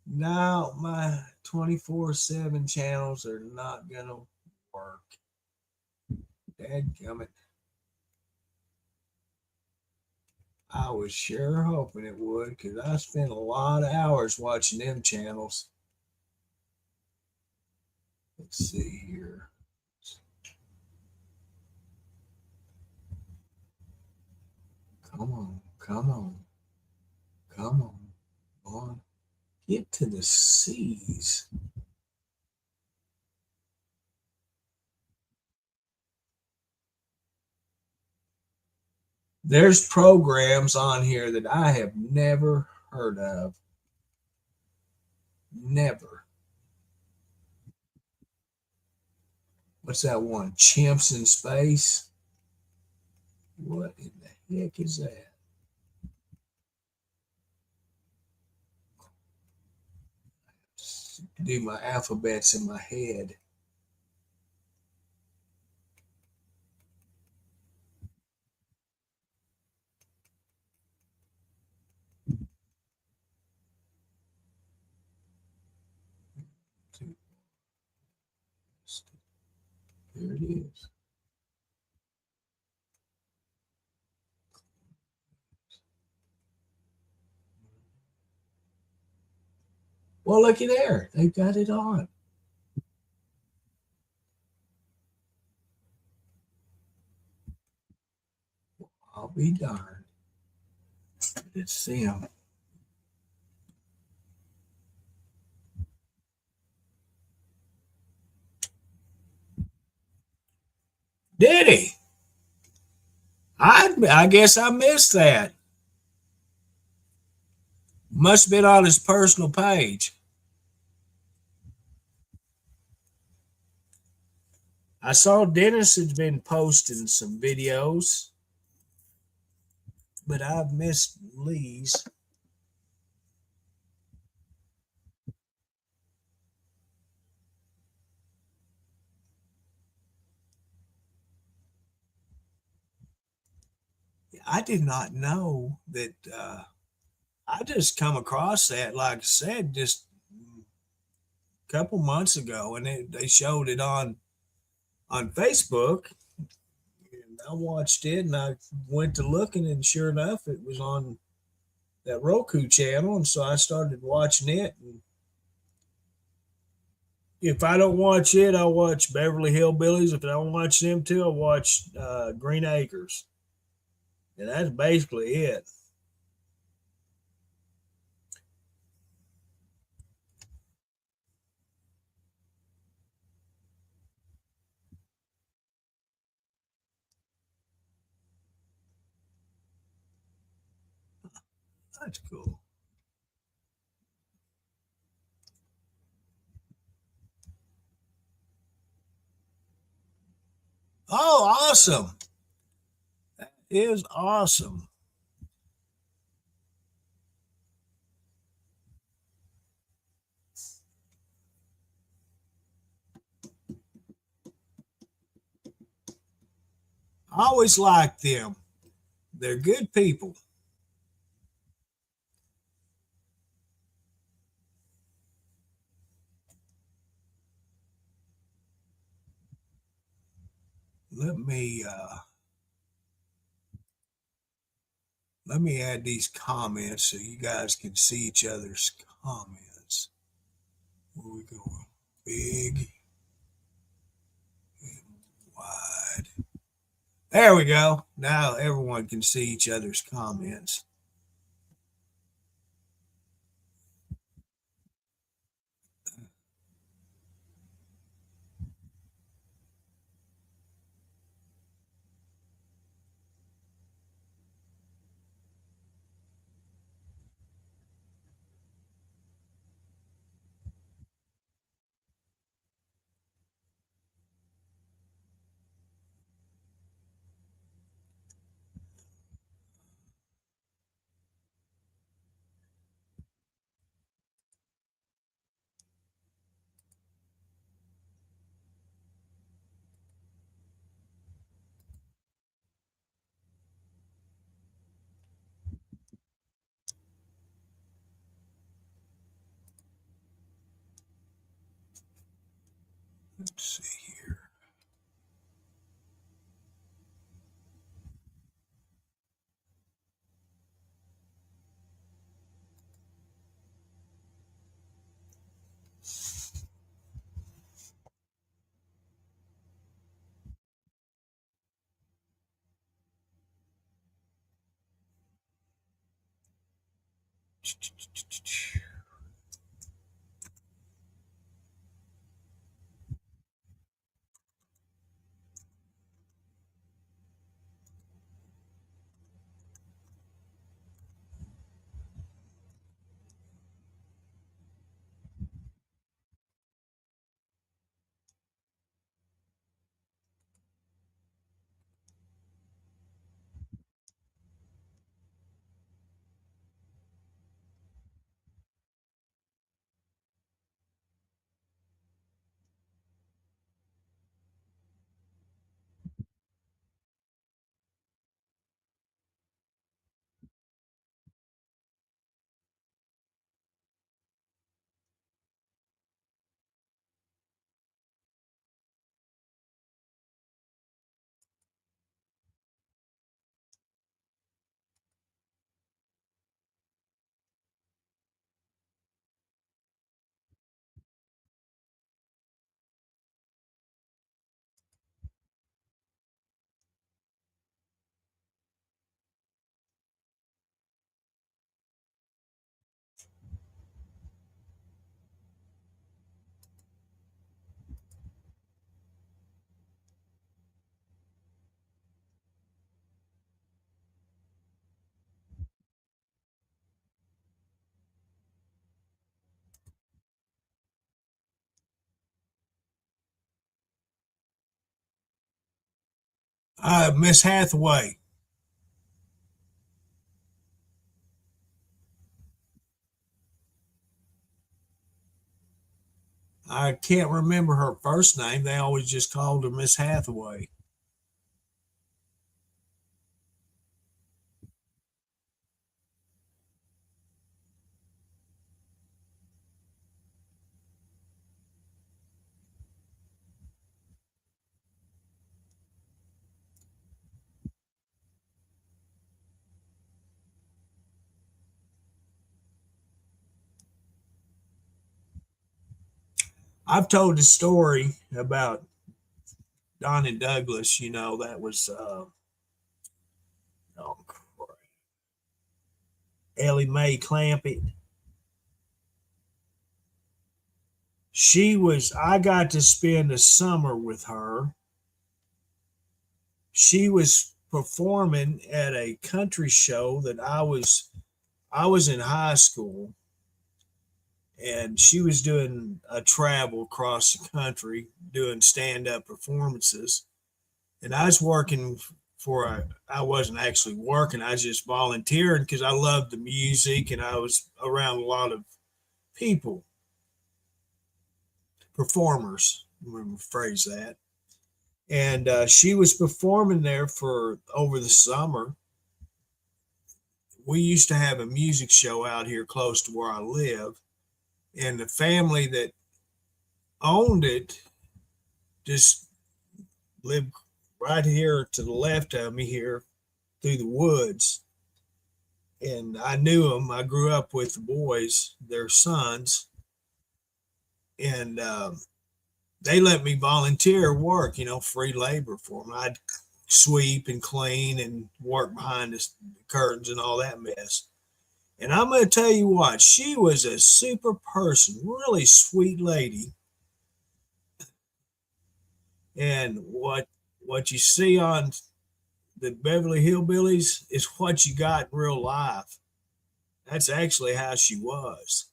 No, my 24/7 channels are not going to Dadgummit. I was sure hoping it would because I spent a lot of hours watching them channels. Let's see here. Come on, come on, come on, on. Get to the C's. There's programs on here that I have never heard of. Never. What's that one? Chimps in Space? What in the heck is that? Do my alphabets in my head. There it is. Well, looky there. They've got it on. I'll be darned. It's them. Did he? I guess I missed that. Must have been on his personal page. I saw Dennis had been posting some videos, but I've missed Lee's. I did not know that. I just come across that, like I said, just a couple months ago, and they showed it on Facebook. And I watched it, and I went to looking, and sure enough, it was on that Roku channel, and so I started watching it. And if I don't watch it, I'll watch Beverly Hillbillies. If I don't watch them too, I'll watch Green Acres, and that's basically it. That's cool. Oh, awesome! That is awesome. I always like them. They're good people. Let me let me add these comments so you guys can see each other's comments. Where we going? Big and wide. There we go. Now everyone can see each other's comments. Let's see here. Miss Hathaway. I can't remember her first name. They always just called her Miss Hathaway. I've told the story about Donnie Douglas. That was oh, Ellie Mae Clampett. I got to spend a summer with her. She was performing at a country show that I was in high school, and she was doing a travel across the country doing stand-up performances, and I was working I wasn't actually working, I was just volunteering because I loved the music and I was around a lot of people, performers, let me phrase that. And she was performing there for over the summer. We used to have a music show out here close to where I live, and the family that owned it just lived right here to the left of me here through the woods. And I knew them. I grew up with the boys, their sons, and they let me volunteer work, free labor for them. I'd sweep and clean and work behind the curtains and all that mess. And I'm going to tell you what, she was a super person, really sweet lady. And what you see on the Beverly Hillbillies is what you got in real life. That's actually how she was.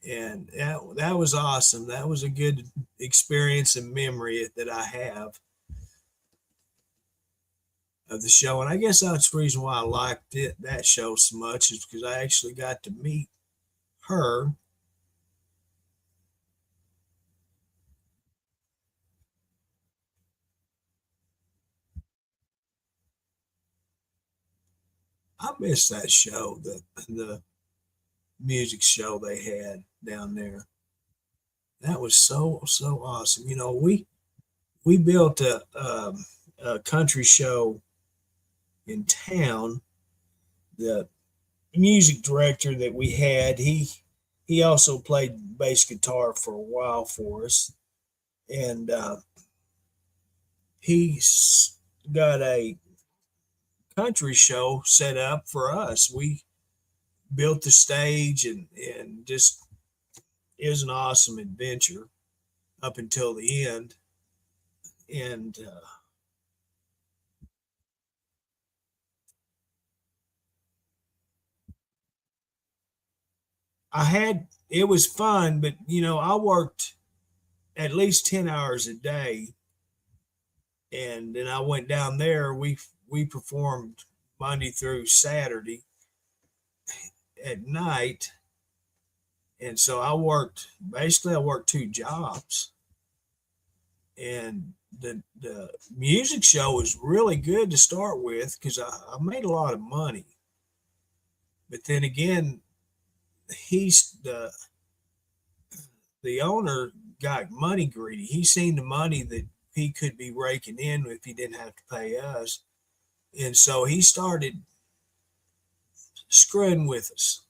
And that was awesome. That was a good experience and memory that I have of the show. And I guess that's the reason why I liked that show so much, is because I actually got to meet her. I miss that show, the music show they had down there. That was so awesome. We built a country show in town. The music director that we had, he also played bass guitar for a while for us, and he's got a country show set up for us. We built the stage, and just it was an awesome adventure up until the end. And it was fun, but I worked at least 10 hours a day, and then I went down there. We performed Monday through Saturday at night, and so I worked two jobs. And the music show was really good to start with because I made a lot of money. But then again, he's the owner got money greedy. He seen the money that he could be raking in if he didn't have to pay us. And so he started screwing with us.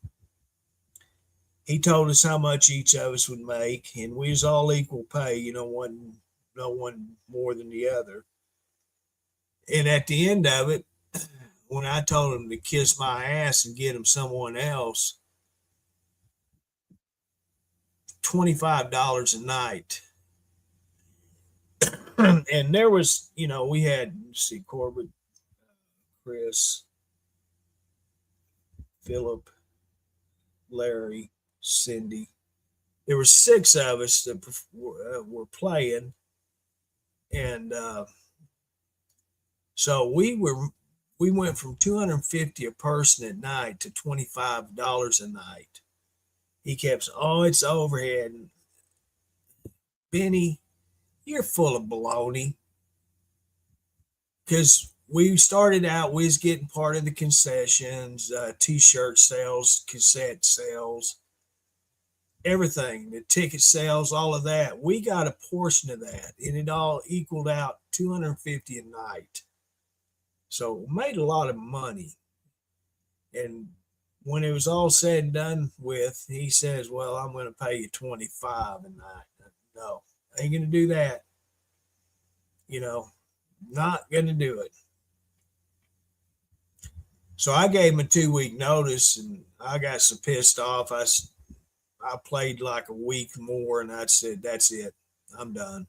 He told us how much each of us would make, and we was all equal pay, no one more than the other. And at the end of it, when I told him to kiss my ass and get him someone else, $25 a night. And there was, we had, see, Corbett, Chris, Philip, Larry, Cindy. There were six of us that were playing, and so we went from $250 a person at night to $25 a night. He kept saying, "Oh, it's overhead." Benny, you're full of baloney. Because we started out, we was getting part of the concessions, t-shirt sales, cassette sales, everything, the ticket sales, all of that. We got a portion of that, and it all equaled out $250 a night. So we made a lot of money. And when it was all said and done with, he says, "Well, I'm going to pay you $25 a night." No, I ain't going to do that. Not going to do it. So I gave him a 2-week notice, and I got so pissed off. I played like a week more, and I said, "That's it. I'm done."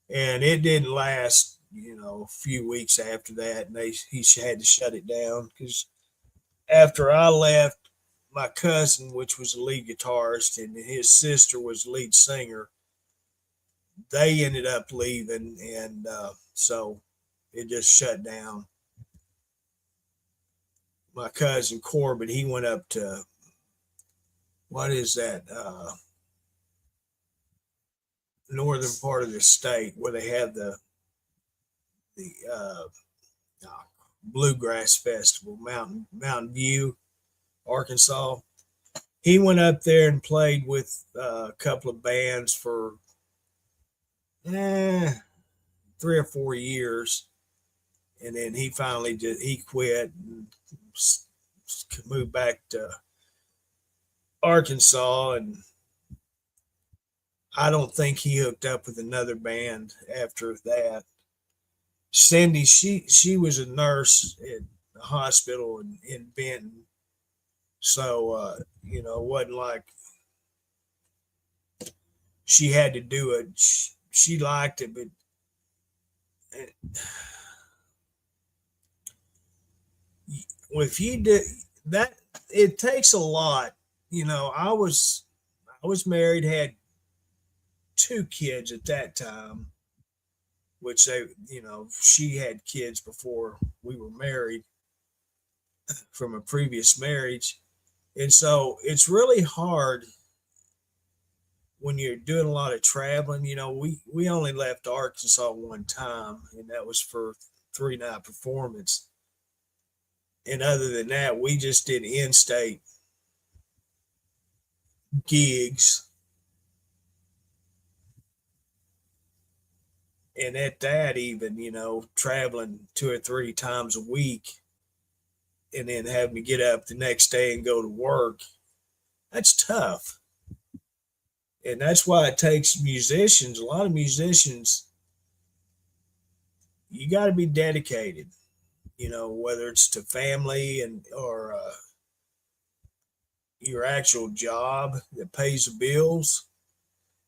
And it didn't last, a few weeks after that, and he had to shut it down because after I left, my cousin, which was a lead guitarist, and his sister was the lead singer, they ended up leaving, and so it just shut down. My cousin Corbett, he went up to, what is that, northern part of the state where they have the Bluegrass Festival, Mountain View, Arkansas. He went up there and played with a couple of bands for 3 or 4 years, and then he finally he quit and moved back to Arkansas. And I don't think he hooked up with another band after that. Cindy, she was a nurse at the hospital in Benton, so it wasn't like she had to do it. She liked it, but if you do that, it takes a lot. I was married, had 2 kids at that time, which she had kids before we were married from a previous marriage. And so it's really hard when you're doing a lot of traveling. We only left Arkansas one time, and that was for 3-night performance. And other than that, we just did in-state gigs. And at that, even, traveling 2 or 3 times a week and then having to get up the next day and go to work, that's tough. And that's why it takes musicians, a lot of musicians, you got to be dedicated. whether it's to family and or your actual job that pays the bills.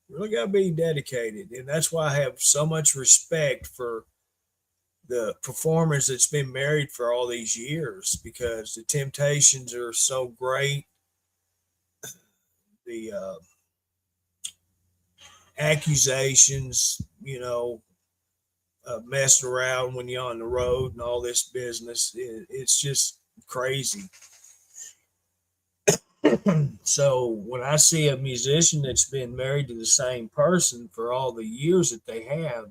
You really got to be dedicated, and that's why I have so much respect for the performers that's been married for all these years, because the temptations are so great. The accusations, messing around when you're on the road and all this business, it's just crazy. So when I see a musician that's been married to the same person for all the years that they have,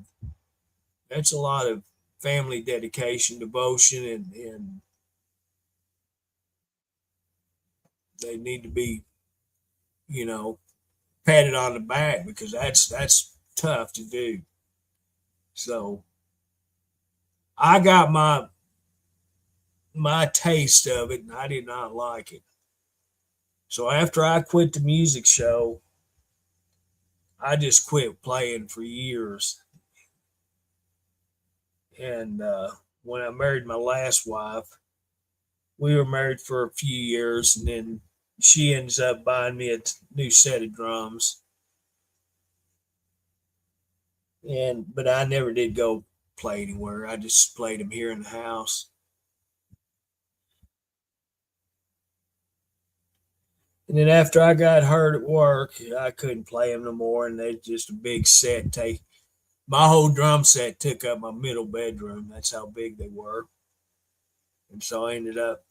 that's a lot of family dedication, devotion, and they need to be, you know, patted on the back, because that's tough to do. So I got my taste of it, and I did not like it. So after I quit the music show, I just quit playing for years. And when I married my last wife, we were married for a few years, and then she ends up buying me a new set of drums. And but I never did go play anywhere. I just played them here in the house. And then after I got hurt at work, I couldn't play them no more, and they just a big set. Take my whole drum set took up my middle bedroom. That's how big they were. And so I ended up.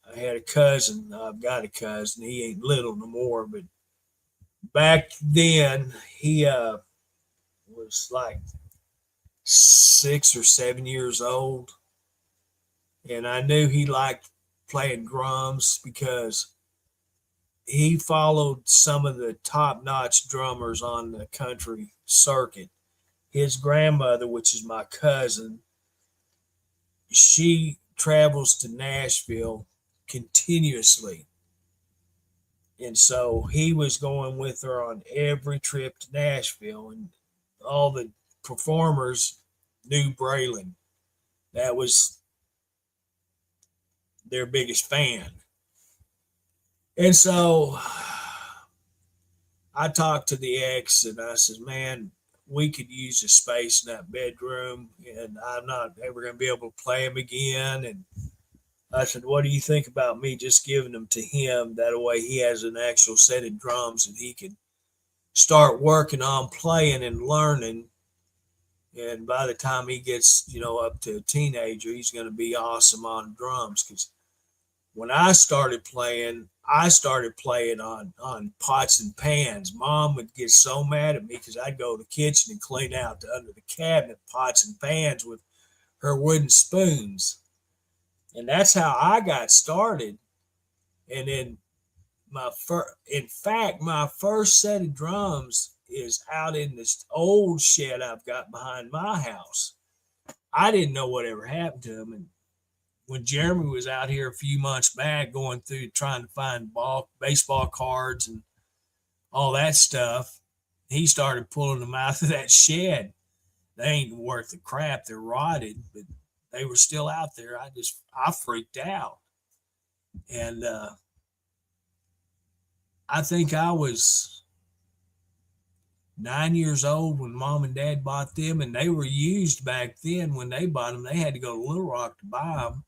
I had a cousin. I've got a cousin. He ain't little no more, but back then he was like 6 or 7 years old, and I knew he liked playing drums because he followed some of the top-notch drummers on the country circuit. His grandmother, which is my cousin, she travels to Nashville continuously. And so he was going with her on every trip to Nashville, and all the performers knew Braylon. That was their biggest fan. And so I talked to the ex and I said, man, we could use the space in that bedroom, and I'm not ever going to be able to play him again. And I said, what do you think about me just giving them to him? That way he has an actual set of drums and he can start working on playing and learning. And by the time he gets, up to a teenager, he's going to be awesome on drums. Because when I started playing on pots and pans. Mom would get so mad at me because I'd go to the kitchen and clean out the under the cabinet pots and pans with her wooden spoons. And that's how I got started. And then my first set of drums is out in this old shed I've got behind my house. I didn't know whatever happened to them. And when Jeremy was out here a few months back going through trying to find baseball cards and all that stuff, he started pulling them out of that shed. They ain't worth the crap. They're rotted, but they were still out there. I freaked out. And I think I was 9 years old when mom and dad bought them, and they were used back then. When they bought them, they had to go to Little Rock to buy them.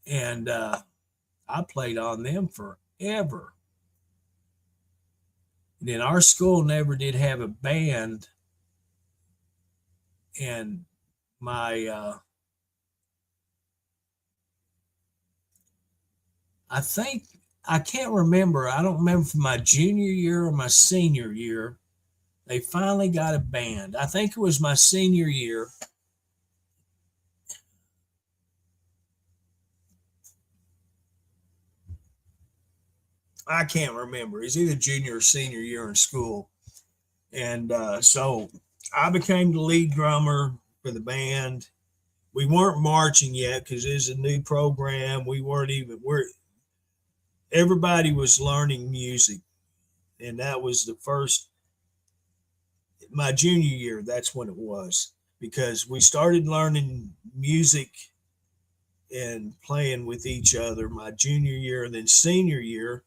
And I played on them forever. And then our school never did have a band, and my I think I can't remember. I don't remember from my junior year or my senior year. They finally got a band. I think it was my senior year. I can't remember. It's either junior or senior year in school. And so I became the lead drummer for the band. We weren't marching yet because it was a new program. Everybody was learning music. And that was the first, my junior year, that's when it was. Because we started learning music and playing with each other my junior year. And then senior year,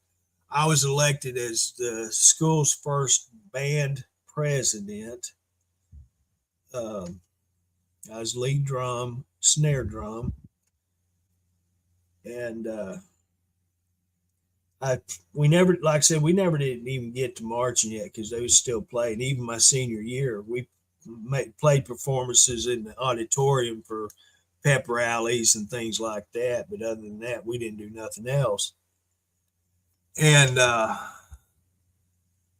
I was elected as the school's first band president. Um, I was lead drum, snare drum, and I we never, like I said, we never didn't even get to marching yet because they was still playing. Even my senior year, we played performances in the auditorium for pep rallies and things like that. But other than that, we didn't do nothing else. And I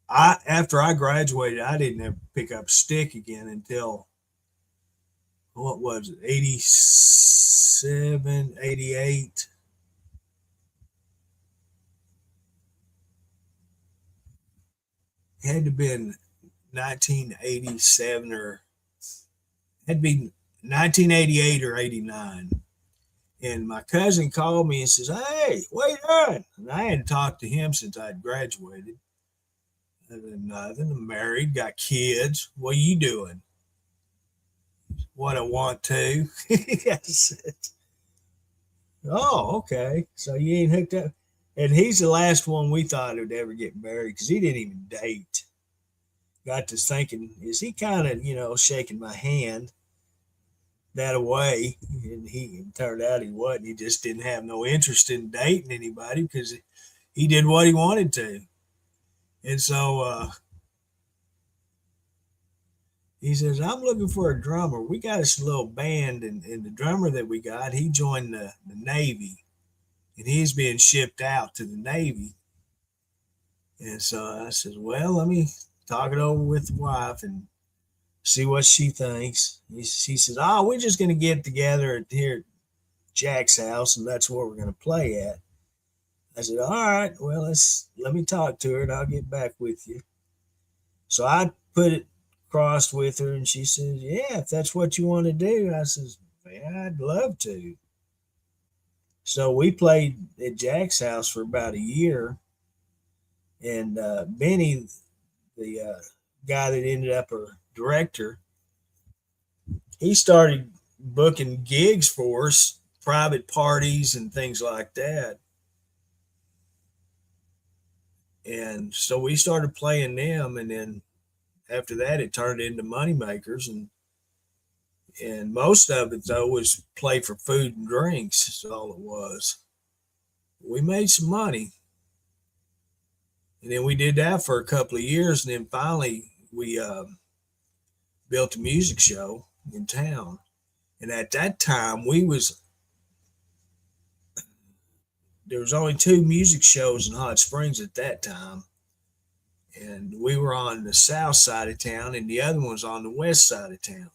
after I graduated, I didn't ever pick up a stick again until what was it, 87, 88. It had to have been 1987 or had to be 1988 or 89. And my cousin called me and says, "Hey, what you doing?" And I hadn't talked to him since I'd graduated. And then nothing. I'm married, got kids. What are you doing? What I want to. I said, "Oh, okay. So you ain't hooked up." And he's the last one we thought would ever get married because he didn't even date. Got to thinking, is he kind of, shaking my hand that away? And he turned out he wasn't. He just didn't have no interest in dating anybody because he did what he wanted to. And so he says, "I'm looking for a drummer. We got us a little band, and the drummer that we got, he joined the Navy, and he's being shipped out to the Navy." And so I says, "Well, let me talk it over with the wife and see what she thinks." She says, "Oh, we're just going to get together at here at Jack's house, and that's where we're going to play at." I said, "All right, well, let me talk to her, and I'll get back with you." So I put it crossed with her, and she says, "Yeah, if that's what you want to do." I says, "Yeah, I'd love to." So we played at Jack's house for about a year, and Benny, the guy that ended up a director, he started booking gigs for us, private parties and things like that. And so we started playing them, and then after that, it turned into money makers, and most of it though was play for food and drinks. Is all it was. We made some money, and then we did that for a couple of years, and then finally we built a music show in town. And at that time, there was only two music shows in Hot Springs at that time, and we were on the south side of town, and the other one was on the west side of town.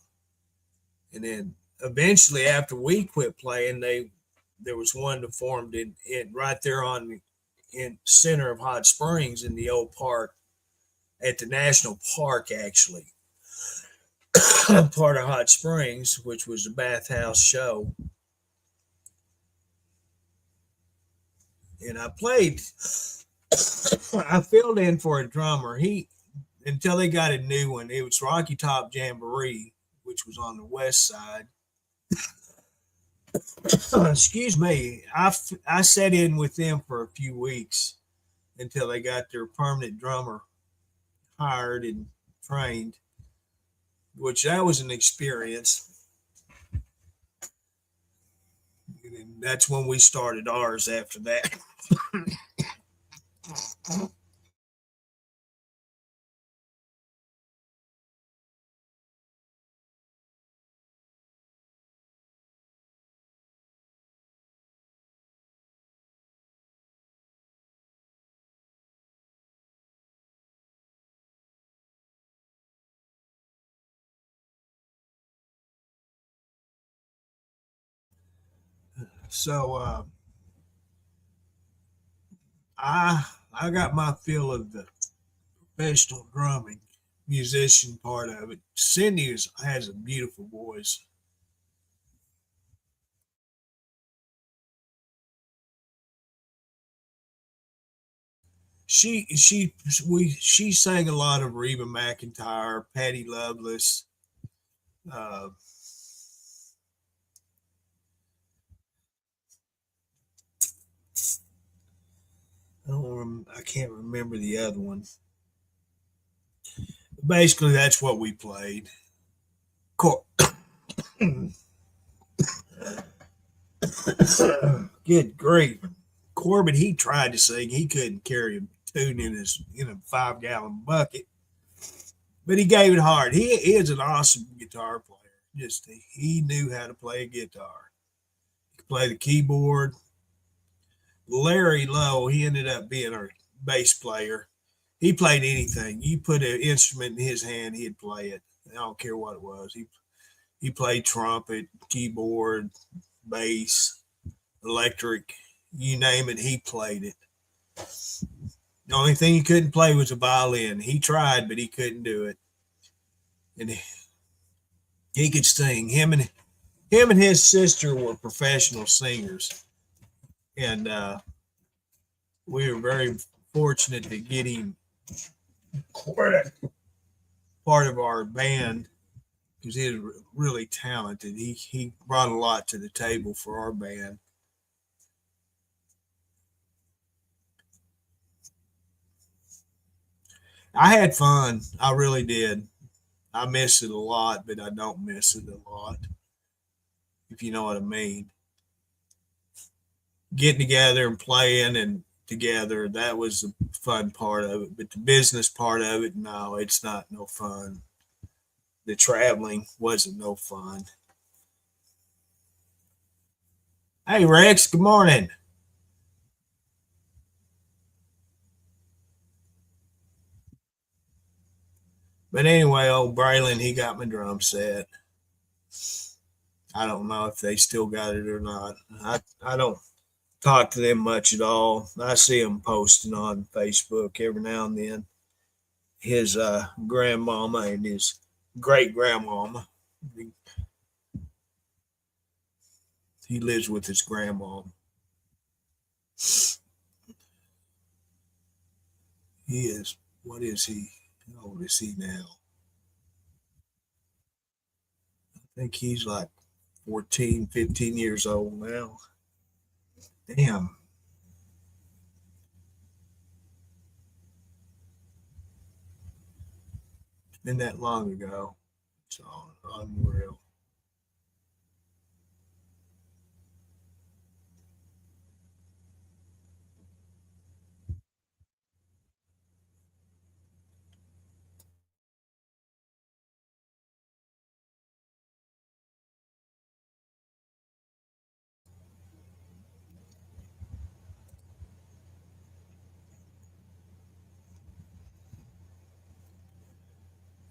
And then eventually, after we quit playing, there was one that formed in right there on the in center of Hot Springs in the old park at the national park, actually. Part of Hot Springs, which was the bathhouse show. And I played, I filled in for a drummer. Until they got a new one, it was Rocky Top Jamboree, which was on the west side. Excuse me. I sat in with them for a few weeks until they got their permanent drummer hired and trained, which that was an experience. And that's when we started ours after that. So I got my fill of the professional drumming musician part of it. Has a beautiful voice. She sang a lot of Reba McEntire, Patty Loveless, uh, I can't remember the other one. Basically, that's what we played. Cor- Good grief. Corbin, he tried to sing. He couldn't carry a tune in a 5 gallon bucket, but he gave it hard. He is an awesome guitar player. Just he knew how to play a guitar. He could play the keyboard. Larry Lowe, he ended up being our bass player. He played anything. You put an instrument in his hand, he'd play it. I don't care what it was. He played trumpet, keyboard, bass, electric, you name it, he played it. The only thing he couldn't play was a violin. He tried, but he couldn't do it. And he could sing. Him and his sister were professional singers, and we were very fortunate to get him part of our band because he was really talented. He brought a lot to the table for our band. I had fun. I really did. I miss it a lot, but I don't miss it a lot, if you know what I mean. Getting together and playing and together, that was the fun part of it. But the business part of it, no, it's not no fun. The traveling wasn't no fun. Hey, Rex, good morning. But anyway, old Braylon, he got my drum set. I don't know if they still got it or not. I don't talk to them much at all. I see them posting on Facebook every now and then. His grandmama and his great grandmama. He lives with his grandma. He is, what is he? How old is he now? I think he's like 14, 15 years old now. Damn, it's been that long ago. It's unreal.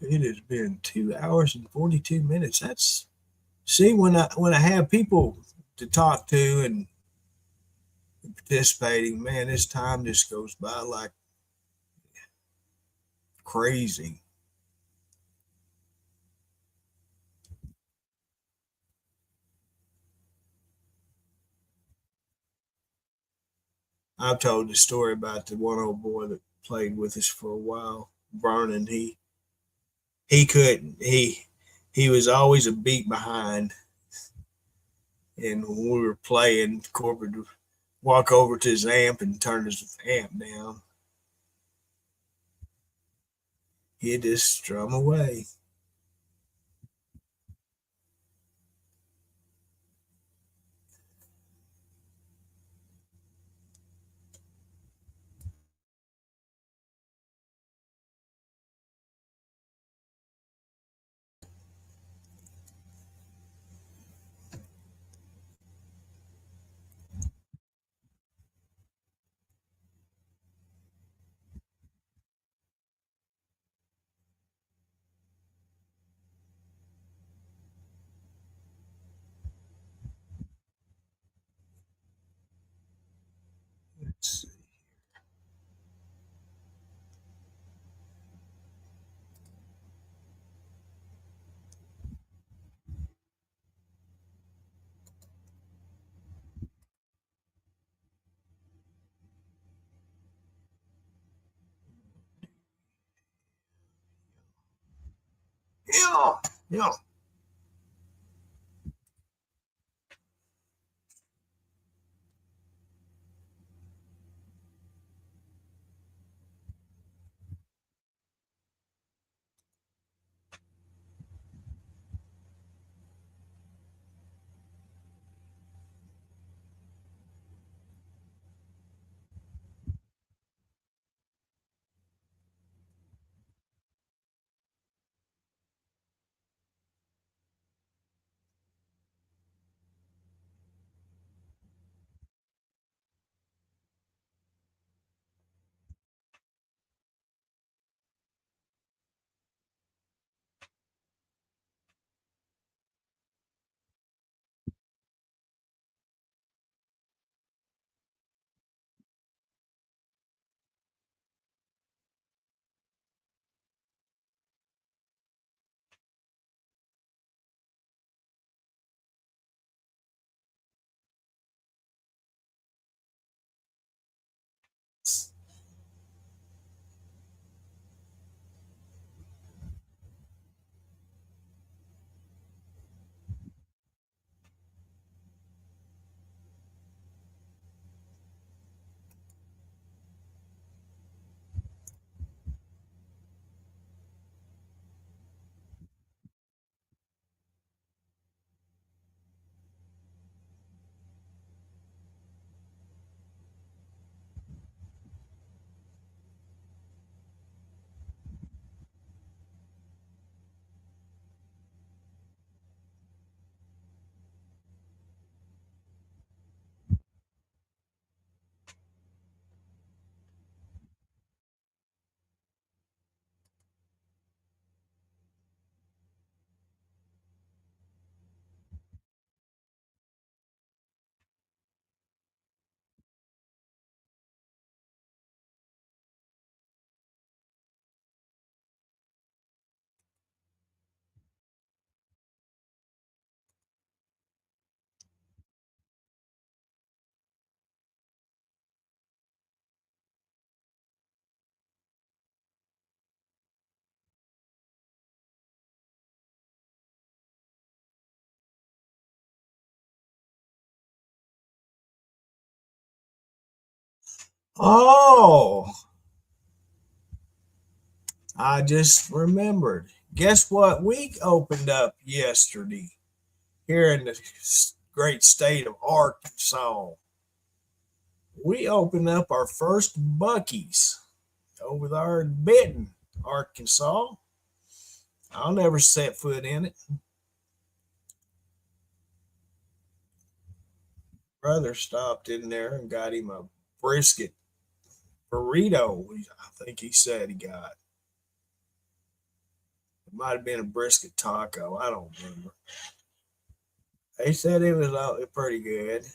It has been 2 hours and 42 minutes. That's see when I have people to talk to and participating, man, this time just goes by like crazy. I've told the story about the one old boy that played with us for a while, Vernon. He couldn't. He was always a beat behind, and when we were playing, Corbett would walk over to his amp and turn his amp down. He'd just strum away. Let's see. Yeah, yeah. Oh, I just remembered. Guess what? We opened up yesterday here in the great state of Arkansas. We opened up our first Buc-ee's over there in Benton, Arkansas. I'll never set foot in it. Brother stopped in there and got him a brisket burrito. I think he said he got. It might have been a brisket taco. I don't remember. They said it was pretty good.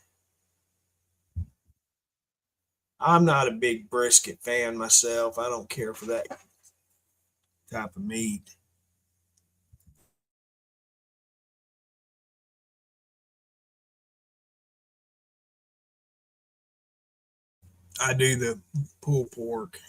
I'm not a big brisket fan myself. I don't care for that type of meat. I do the pulled pork.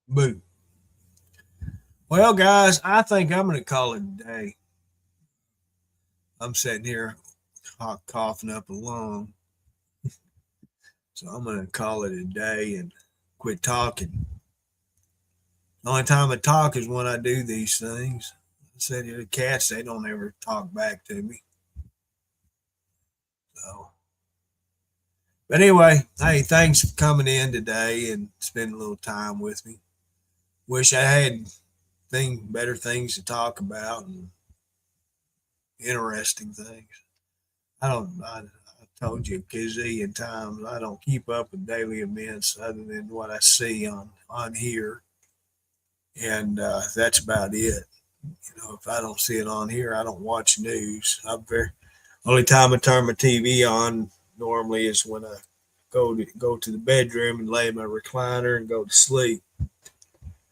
Boo. Well, guys, I think I'm going to call it a day. I'm sitting here coughing up a lung. So I'm going to call it a day and quit talking. The only time I talk is when I do these things. I said the cats, they don't ever talk back to me. So, but anyway, hey, thanks for coming in today and spending a little time with me. Wish I had better things to talk about and interesting things. I told you a gazillion times I don't keep up with daily events other than what I see on here, and that's about it. If I don't see it on here, I don't watch news. Only time I turn my TV on normally is when I go to the bedroom and lay in my recliner and go to sleep.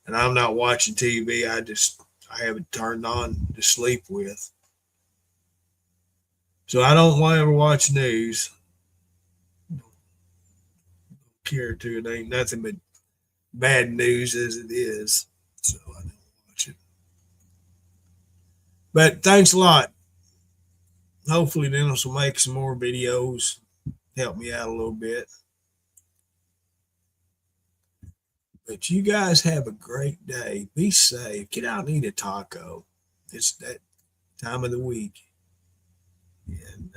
And I'm not watching TV. I have it turned on to sleep with. So I don't want to ever watch news. Don't care to. It ain't nothing but bad news as it is. So I don't watch it. But thanks a lot. Hopefully Dennis will make some more videos. Help me out a little bit. But you guys have a great day. Be safe. Get out and eat a taco. It's that time of the week. And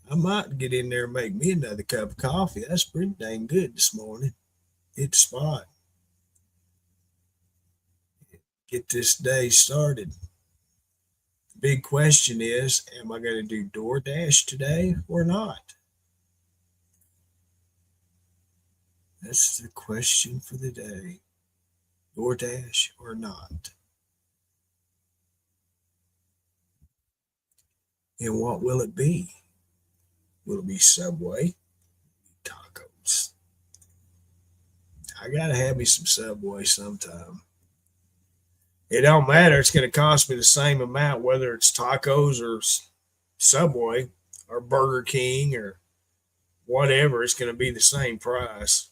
I might get in there and make me another cup of coffee. That's pretty dang good this morning. Hit the spot. Get this day started. The big question is, am I going to do DoorDash today or not? That's the question for the day. DoorDash or not? And what will it be? Will it be Subway? Tacos. I gotta have me some Subway sometime. It don't matter. It's going to cost me the same amount, whether it's tacos or Subway or Burger King or whatever. It's going to be the same price.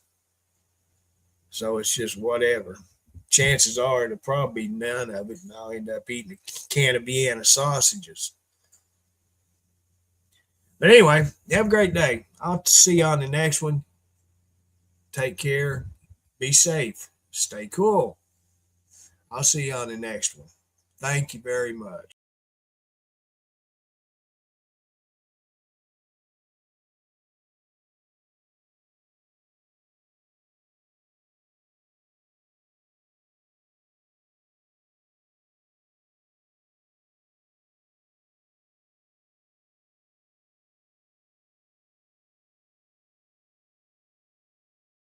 So it's just whatever. Chances are it'll probably be none of it, and I'll end up eating a can of Vienna sausages. But anyway, have a great day. I'll see you on the next one. Take care. Be safe. Stay cool. I'll see you on the next one. Thank you very much.